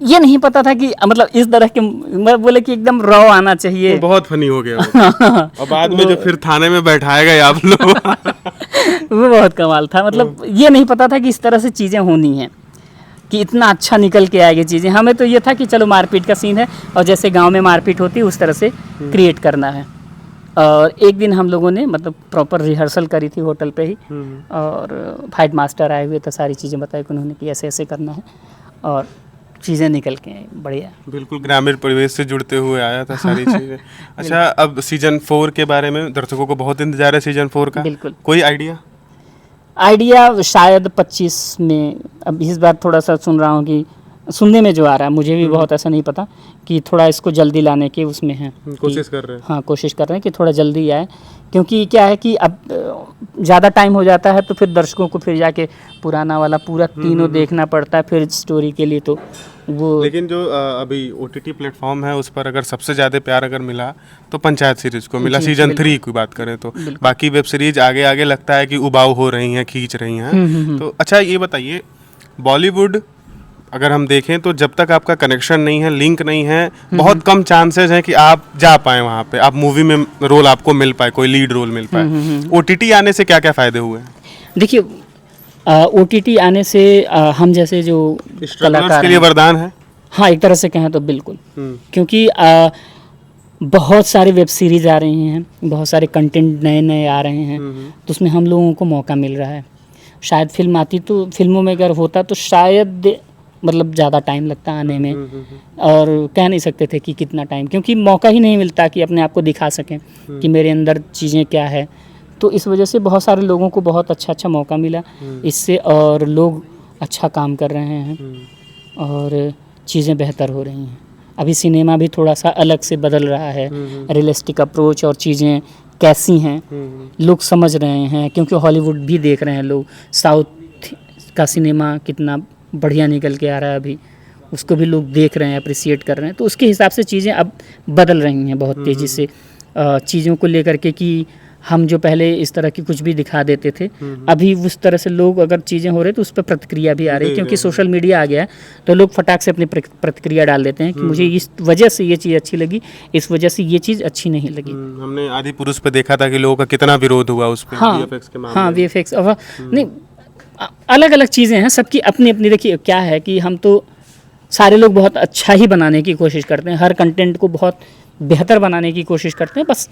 ये नहीं पता था कि मतलब इस तरह के, मैं बोले कि एकदम रॉ आना चाहिए। वो बहुत फनी हो गया वो। और बाद में जो फिर थाने में बैठाए गए आप लोग वो बहुत कमाल था। मतलब ये नहीं पता था कि इस तरह से चीज़ें होनी हैं, कि इतना अच्छा निकल के आएगी चीज़ें। हमें तो ये था कि चलो मारपीट का सीन है और जैसे गांव में मारपीट होती है उस तरह से क्रिएट करना है। और एक दिन हम लोगों ने मतलब प्रॉपर रिहर्सल करी थी होटल पे ही, और फाइट मास्टर आए हुए थे, सारी चीज़ें बताई कि उन्होंने कि ऐसे ऐसे करना है और चीज़ें निकल के बढ़िया। बिल्कुल ग्रामीण परिवेश से जुड़ते हुए आया था सारी चीज़ें। अच्छा, अब सीजन 4 के बारे में दर्शकों को बहुत इंतजार है सीजन 4 का। बिल्कुल। कोई आइडिया शायद 25 में। अब इस बार थोड़ा सा सुन रहा हूँ कि सुनने में जो आ रहा है, मुझे भी बहुत ऐसा नहीं पता, कि थोड़ा इसको जल्दी लाने के उसमें है, कोशिश कर रहे हैं। हाँ, कोशिश कर रहे हैं कि थोड़ा जल्दी आए, क्योंकि क्या है कि अब ज़्यादा टाइम हो जाता है तो फिर दर्शकों को फिर जाके पुराना वाला पूरा तीनों देखना पड़ता है फिर स्टोरी के लिए। तो वो, लेकिन जो अभी OTT प्लेटफॉर्म है उस पर अगर सबसे ज़्यादा प्यार अगर मिला तो पंचायत सीरीज को मिला, सीजन 3 की बात करें तो। बाकी वेब सीरीज आगे आगे लगता है कि उबाऊ हो रही हैं, खींच रही हैं। तो अच्छा, ये बताइए, बॉलीवुड अगर हम देखें तो जब तक आपका कनेक्शन नहीं है, लिंक नहीं है, बहुत कम चांसेस हैं कि आप जा पाए वहाँ पे, आप मूवी में रोल आपको मिल पाए, कोई लीड रोल मिल पाए। OTT आने से क्या क्या फ़ायदे हुए? देखिए, OTT आने से हम जैसे जो कलाकार के लिए वरदान है। हाँ, एक तरह से कहें तो बिल्कुल, क्योंकि बहुत सारे वेब सीरीज आ रही हैं, बहुत सारे कंटेंट नए नए आ रहे हैं, तो उसमें हम लोगों को मौका मिल रहा है। शायद फिल्म आती तो, फिल्मों में अगर होता तो शायद मतलब ज़्यादा टाइम लगता आने में, और कह नहीं सकते थे कि कितना टाइम, क्योंकि मौका ही नहीं मिलता कि अपने आप को दिखा सकें कि मेरे अंदर चीज़ें क्या है। तो इस वजह से बहुत सारे लोगों को बहुत अच्छा मौका मिला इससे, और लोग अच्छा काम कर रहे हैं और चीज़ें बेहतर हो रही हैं। अभी सिनेमा भी थोड़ा सा अलग से बदल रहा है, रियलिस्टिक अप्रोच और चीज़ें कैसी हैं लोग समझ रहे हैं, क्योंकि हॉलीवुड भी देख रहे हैं लोग, साउथ का सिनेमा कितना बढ़िया निकल के आ रहा है अभी, उसको भी लोग देख रहे हैं, अप्रिसिएट कर रहे हैं। तो उसके हिसाब से चीज़ें अब बदल रही हैं बहुत तेज़ी से, चीज़ों को लेकर के कि हम जो पहले इस तरह की कुछ भी दिखा देते थे, अभी उस तरह से लोग अगर चीज़ें हो रही तो उस पर प्रतिक्रिया भी आ रही है, क्योंकि सोशल मीडिया आ गया है तो लोग फटाक से अपनी प्रतिक्रिया डाल देते हैं कि मुझे इस वजह से ये चीज़ अच्छी लगी, इस वजह से ये चीज़ अच्छी नहीं लगी। हमने आदि पुरुष पे देखा था कि लोगों का कितना विरोध हुआ उस पे, हाँ VFX के मामले हाँ में। VFX नहीं, अलग अलग चीज़ें हैं सबकी अपनी अपनी। देखिए क्या है कि हम तो सारे लोग बहुत अच्छा ही बनाने की कोशिश करते हैं, हर कंटेंट को बहुत बेहतर बनाने की कोशिश करते हैं, बस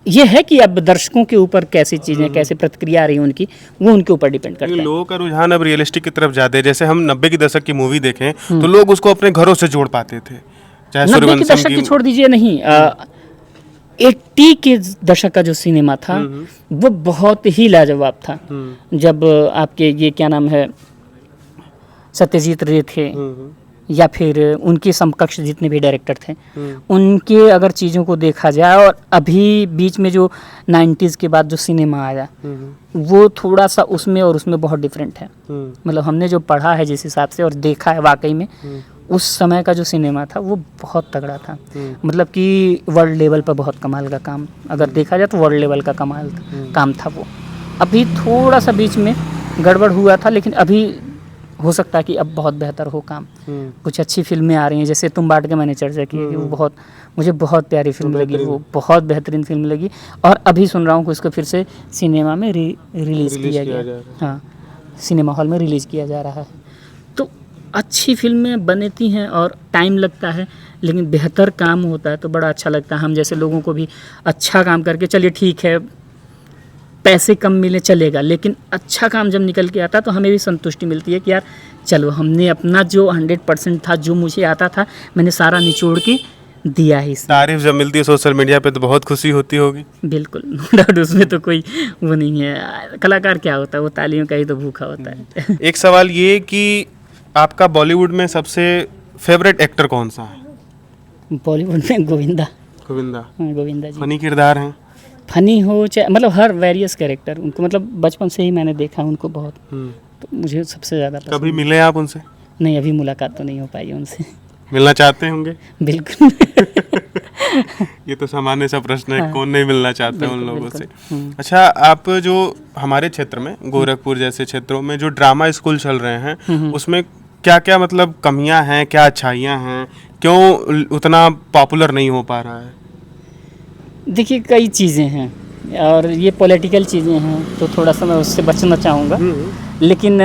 ये है कि अब दर्शकों के ऊपर कैसी चीज़ें, कैसे प्रतिक्रिया आ रही है उनकी, वो उनके ऊपर डिपेंड करता है। लोगों का रुझान अब रियलिस्टिक की तरफ ज़्यादा है। जैसे हम 90 के दशक की मूवी देखें तो लोग उसको अपने घरों से जोड़ पाते थे, चाहे 90 के सूर्यवंशम दशक की छोड़ दीजिए, नहीं 80 के दशक का जो सिनेमा था वो बहुत ही लाजवाब था। जब आपके ये क्या नाम है, सत्यजीत रे थे या फिर उनके समकक्ष जितने भी डायरेक्टर थे, उनके अगर चीज़ों को देखा जाए, और अभी बीच में जो 90s के बाद जो सिनेमा आया वो थोड़ा सा उसमें और उसमें बहुत डिफरेंट है। मतलब हमने जो पढ़ा है जिस हिसाब से और देखा है, वाकई में उस समय का जो सिनेमा था वो बहुत तगड़ा था। मतलब कि वर्ल्ड लेवल पर बहुत कमाल का काम, अगर देखा जाए तो वर्ल्ड लेवल का कमाल काम था वो। अभी थोड़ा सा बीच में गड़बड़ हुआ था, लेकिन अभी हो सकता है कि अब बहुत बेहतर हो काम। कुछ अच्छी फिल्में आ रही हैं, जैसे तुम बाट के मैंने चर्चा की है कि वो बहुत, मुझे बहुत प्यारी फिल्म लगी, वो बहुत बेहतरीन फिल्म लगी। और अभी सुन रहा हूँ कि उसको फिर से सिनेमा में रिलीज़ किया गया, हाँ सिनेमा हॉल में रिलीज़ किया जा रहा है। तो अच्छी फिल्में बनती हैं और टाइम लगता है, लेकिन बेहतर काम होता है तो बड़ा अच्छा लगता है। हम जैसे लोगों को भी अच्छा काम करके, चलिए ठीक है पैसे कम मिले चलेगा, लेकिन अच्छा काम जब निकल के आता तो हमें भी संतुष्टि मिलती है कि यार चलो हमने अपना जो 100% था, जो मुझे आता था, मैंने सारा निचोड़ के दिया ही। तारीफ जब मिलती है सोशल मीडिया पे तो बहुत खुशी होती होगी। बिल्कुल, नो डाउट, उसमें तो कोई वो नहीं है। कलाकार क्या होता है, वो तालियों का ही तो भूखा होता है। एक सवाल ये कि आपका बॉलीवुड में सबसे फेवरेट एक्टर कौन सा है? बॉलीवुड में गोविंदा। गोविंदा, गोविंदा जी फनी किरदार हैं, फनी हो चाहे, मतलब हर वेरियस कैरेक्टर उनको, मतलब बचपन से ही मैंने देखा उनको बहुत, तो मुझे सबसे ज़्यादा पसंद। कभी मिले आप उनसे? नहीं, अभी मुलाकात तो नहीं हो पाई उनसे। मिलना चाहते होंगे? बिल्कुल। ये तो सामान्य सा प्रश्न है, हाँ, कौन नहीं मिलना चाहता उन लोगों बिल्कुल। से। अच्छा, आप जो हमारे क्षेत्र में, गोरखपुर जैसे क्षेत्रों में जो ड्रामा स्कूल चल रहे हैं, उसमें क्या क्या मतलब कमियां हैं, क्या अच्छाइयां हैं, क्यों उतना पॉपुलर नहीं हो पा रहा है? देखिए कई चीज़ें हैं और ये पॉलिटिकल चीज़ें हैं, तो थोड़ा सा मैं उससे बचना चाहूँगा। लेकिन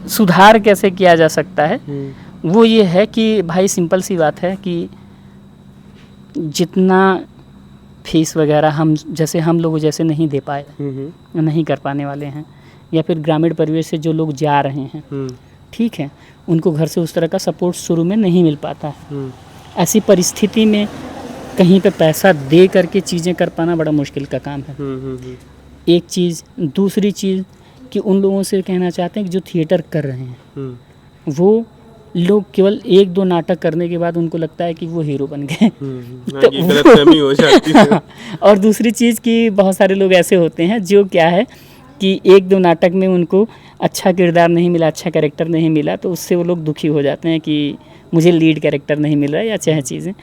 सुधार कैसे किया जा सकता है, वो ये है कि भाई सिंपल सी बात है कि जितना फीस वगैरह हम लोग जैसे नहीं दे पाए, नहीं कर पाने वाले हैं, या फिर ग्रामीण परिवेश से जो लोग जा रहे हैं, ठीक है, उनको घर से उस तरह का सपोर्ट शुरू में नहीं मिल पाता है। ऐसी परिस्थिति में कहीं पे पैसा दे करके चीज़ें कर पाना बड़ा मुश्किल का काम है। एक चीज़, दूसरी चीज़ कि उन लोगों से कहना चाहते हैं कि जो थिएटर कर रहे हैं, वो लोग केवल 1-2 नाटक करने के बाद उनको लगता है कि वो हीरो बन गए। तो ये गलतफहमी हो जाती है। और दूसरी चीज़ कि बहुत सारे लोग ऐसे होते हैं जो क्या है कि 1-2 नाटक में उनको अच्छा किरदार नहीं मिला, अच्छा कैरेक्टर नहीं मिला, तो उससे वो लोग दुखी हो जाते हैं कि मुझे लीड कैरेक्टर नहीं मिल रहा है या चाहे चीज़ें।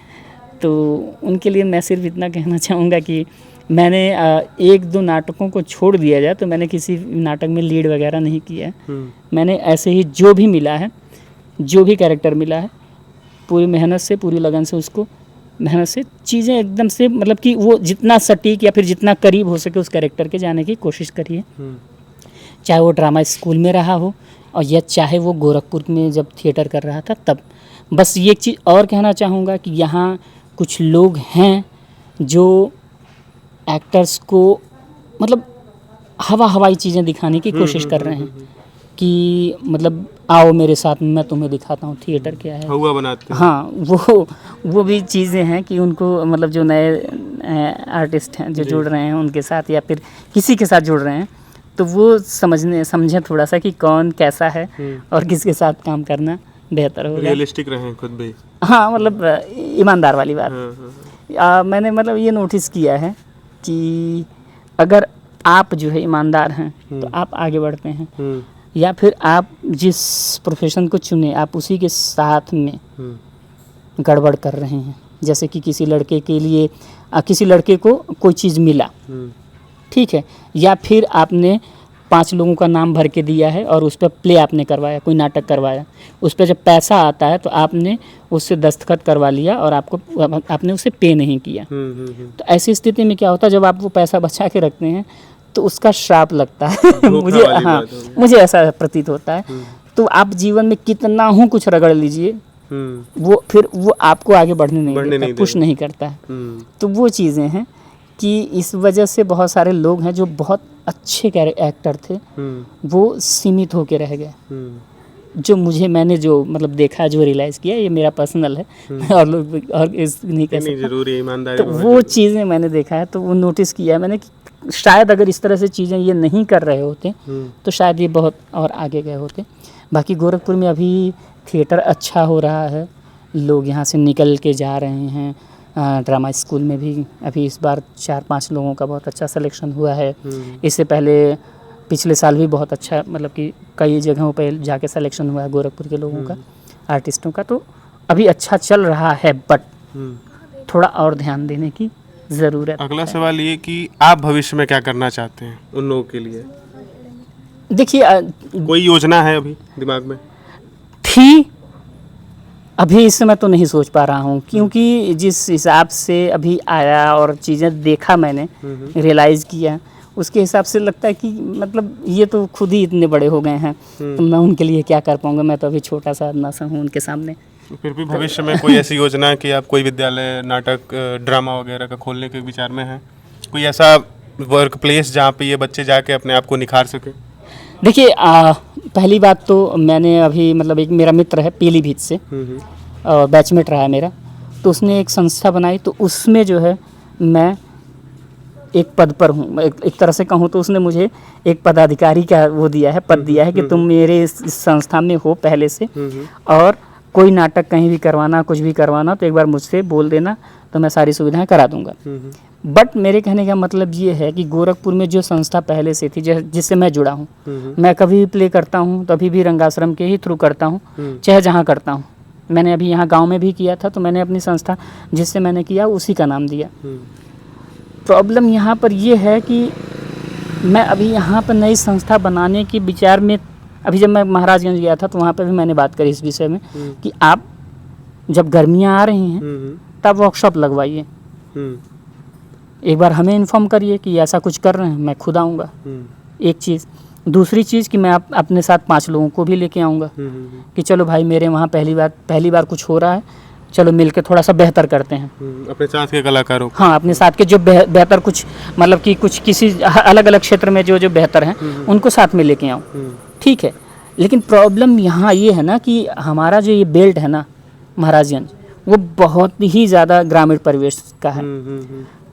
तो उनके लिए मैं सिर्फ इतना कहना चाहूँगा कि मैंने 1-2 नाटकों को छोड़ दिया जाए तो मैंने किसी नाटक में लीड वगैरह नहीं किया है। मैंने ऐसे ही जो भी मिला है, जो भी कैरेक्टर मिला है, पूरी मेहनत से, पूरी लगन से, उसको मेहनत से चीज़ें एकदम से, मतलब कि वो जितना सटीक या फिर जितना करीब हो सके उस कैरेक्टर के जाने की कोशिश करिए। चाहे वो ड्रामा स्कूल में रहा हो और या चाहे वो गोरखपुर में जब थिएटर कर रहा था तब। बस ये चीज़ और कहना चाहूँगा कि यहाँ कुछ लोग हैं जो एक्टर्स को मतलब हवाई चीज़ें दिखाने की कोशिश कर रहे हैं कि मतलब आओ मेरे साथ, मैं तुम्हें दिखाता हूँ थिएटर क्या है, हुआ बनाते हैं। हाँ, वो भी चीज़ें हैं कि उनको मतलब जो नए आर्टिस्ट हैं जो जुड़ रहे हैं उनके साथ या फिर किसी के साथ जुड़ रहे हैं, तो वो समझें थोड़ा सा कि कौन कैसा है और किसके साथ काम करना बेहतर होगा। रियलिस्टिक रहें खुद भी। हाँ, मतलब ईमानदार वाली बात। मैंने मतलब ये नोटिस किया है कि अगर आप जो है ईमानदार हैं तो आप आगे बढ़ते हैं, या फिर आप जिस प्रोफेशन को चुने आप उसी के साथ में गड़बड़ कर रहे हैं। जैसे कि किसी लड़के के लिए किसी लड़के को कोई चीज़ मिला, ठीक है, या फिर आपने 5 लोगों का नाम भर के दिया है और उस पर प्ले आपने करवाया, कोई नाटक करवाया, उस पर जब पैसा आता है तो आपने उससे दस्तखत करवा लिया और आपने उसे पे नहीं किया। तो ऐसी स्थिति में क्या होता है, जब आप वो पैसा बचा के रखते हैं तो उसका श्राप लगता है मुझे, हाँ, मुझे ऐसा प्रतीत होता है। तो आप जीवन में कितना हूँ कुछ रगड़ लीजिए, वो आपको आगे बढ़ने नहीं देता, पुश नहीं करता है। तो वो चीज़ें हैं कि इस वजह से बहुत सारे लोग हैं जो बहुत अच्छे एक्टर थे, वो सीमित होके रह गए। जो मैंने जो मतलब देखा, जो रियलाइज़ किया, ये मेरा पर्सनल है और लोग और इस नहीं कह सकता, जरूरी ईमानदारी। तो वो चीज़ें मैंने देखा है, तो वो नोटिस किया है मैंने कि शायद अगर इस तरह से चीज़ें ये नहीं कर रहे होते तो शायद ये बहुत और आगे गए होते। बाकी गोरखपुर में अभी थिएटर अच्छा हो रहा है, लोग यहाँ से निकल के जा रहे हैं। ड्रामा स्कूल में भी अभी इस बार 4-5 लोगों का बहुत अच्छा सिलेक्शन हुआ है। इससे पहले पिछले साल भी बहुत अच्छा, मतलब कि कई जगहों पे जाके सिलेक्शन हुआ है गोरखपुर के लोगों का, आर्टिस्टों का। तो अभी अच्छा चल रहा है, बट थोड़ा और ध्यान देने की ज़रूरत है। अगला सवाल ये कि आप भविष्य में क्या करना चाहते हैं उन लोगों के लिए? देखिए, कोई योजना है अभी दिमाग में? थी, अभी इस समय तो नहीं सोच पा रहा हूँ, क्योंकि जिस हिसाब से अभी आया और चीज़ें देखा मैंने, रियलाइज़ किया, उसके हिसाब से लगता है कि मतलब ये तो खुद ही इतने बड़े हो गए हैं, तो मैं उनके लिए क्या कर पाऊँगा, मैं तो अभी छोटा सा नसा हूँ उनके सामने। फिर भी भविष्य में कोई ऐसी योजना कि आप कोई विद्यालय, नाटक, ड्रामा वगैरह का खोलने के विचार में हैं? कोई ऐसा वर्क प्लेस जहाँ पे ये बच्चे जाके अपने आप को निखार सके? देखिए, पहली बात तो मैंने अभी मतलब एक मेरा मित्र है पीलीभीत से, बैचमेट रहा है मेरा, तो उसने एक संस्था बनाई, तो उसमें जो है मैं एक पद पर हूँ। एक तरह से कहूँ तो उसने मुझे एक पदाधिकारी का वो दिया है, पद दिया है कि तुम मेरे इस संस्था में हो पहले से, और कोई नाटक कहीं भी करवाना, कुछ भी करवाना तो एक बार मुझसे बोल देना, तो मैं सारी सुविधाएं करा दूंगा। बट मेरे कहने का मतलब ये है कि गोरखपुर में जो संस्था पहले से थी, जिससे मैं जुड़ा हूँ, मैं कभी भी प्ले करता हूँ तो अभी भी रंगाश्रम के ही थ्रू करता हूँ, चाहे जहाँ करता हूँ। मैंने अभी यहाँ गांव में भी किया था, तो मैंने अपनी संस्था जिससे मैंने किया उसी का नाम दिया। प्रॉब्लम यहाँ पर ये है कि मैं अभी यहाँ पर नई संस्था बनाने के विचार में, अभी जब मैं महाराजगंज गया था तो वहाँ पर भी मैंने बात करी इस विषय में कि आप जब गर्मियाँ आ रही हैं तब वर्कशॉप लगवाइए, एक बार हमें इन्फॉर्म करिए कि ऐसा कुछ कर रहे हैं, मैं खुद आऊँगा। एक चीज़, दूसरी चीज़ कि मैं अपने साथ 5 लोगों को भी लेके आऊँगा कि चलो भाई मेरे वहाँ पहली बार कुछ हो रहा है, चलो मिलके थोड़ा सा बेहतर करते हैं। अपने साथ के कलाकारों, हाँ, अपने साथ के जो बेहतर कुछ मतलब कि कुछ किसी अलग अलग क्षेत्र में जो बेहतर हैं उनको साथ में लेके आऊँ, ठीक है। लेकिन प्रॉब्लम यहाँ ये है ना कि हमारा जो ये बेल्ट है ना महाराजगंज, वो बहुत ही ज़्यादा ग्रामीण परिवेश का है,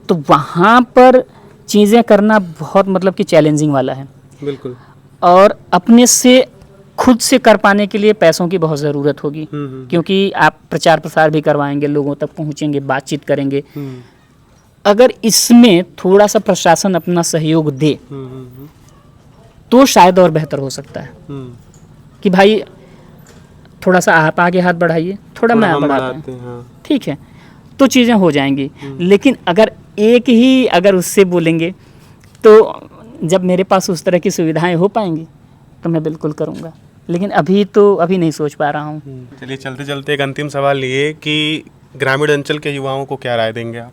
तो वहाँ पर चीज़ें करना बहुत मतलब कि चैलेंजिंग वाला है। बिल्कुल। और अपने से खुद से कर पाने के लिए पैसों की बहुत ज़रूरत होगी, क्योंकि आप प्रचार प्रसार भी करवाएंगे, लोगों तक पहुँचेंगे, बातचीत करेंगे। अगर इसमें थोड़ा सा प्रशासन अपना सहयोग दे तो शायद और बेहतर हो सकता है कि भाई थोड़ा सा आप आगे हाथ बढ़ाइए, थोड़ा मैं बढ़ाते हैं, ठीक है, तो चीज़ें हो जाएंगी। लेकिन अगर एक ही अगर उससे बोलेंगे तो जब मेरे पास उस तरह की सुविधाएं हो पाएंगी तो मैं बिल्कुल करूँगा, लेकिन अभी नहीं सोच पा रहा हूँ। चलिए, चलते चलते एक अंतिम सवाल ये कि ग्रामीण अंचल के युवाओं को क्या राय देंगे आप?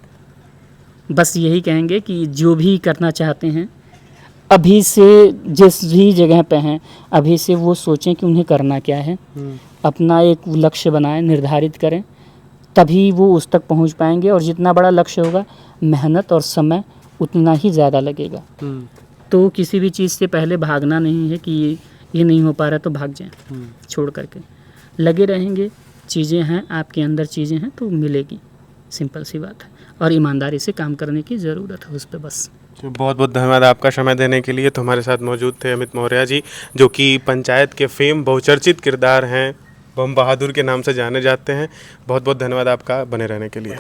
बस यही कहेंगे कि जो भी करना चाहते हैं अभी से, जिस भी जगह पे हैं अभी से वो सोचें कि उन्हें करना क्या है, अपना एक लक्ष्य बनाएं, निर्धारित करें, तभी वो उस तक पहुंच पाएंगे। और जितना बड़ा लक्ष्य होगा, मेहनत और समय उतना ही ज़्यादा लगेगा। तो किसी भी चीज़ से पहले भागना नहीं है कि ये नहीं हो पा रहा तो भाग जाएं, छोड़ करके लगे रहेंगे। चीज़ें हैं, आपके अंदर चीज़ें हैं तो मिलेगी, सिंपल सी बात है। और ईमानदारी से काम करने की ज़रूरत है उस पर बस। बहुत बहुत धन्यवाद आपका समय देने के लिए। तो हमारे साथ मौजूद थे अमित मौर्य जी, जो कि पंचायत के फेम बहुचर्चित किरदार हैं, बम बहादुर के नाम से जाने जाते हैं। बहुत बहुत धन्यवाद आपका बने रहने के लिए।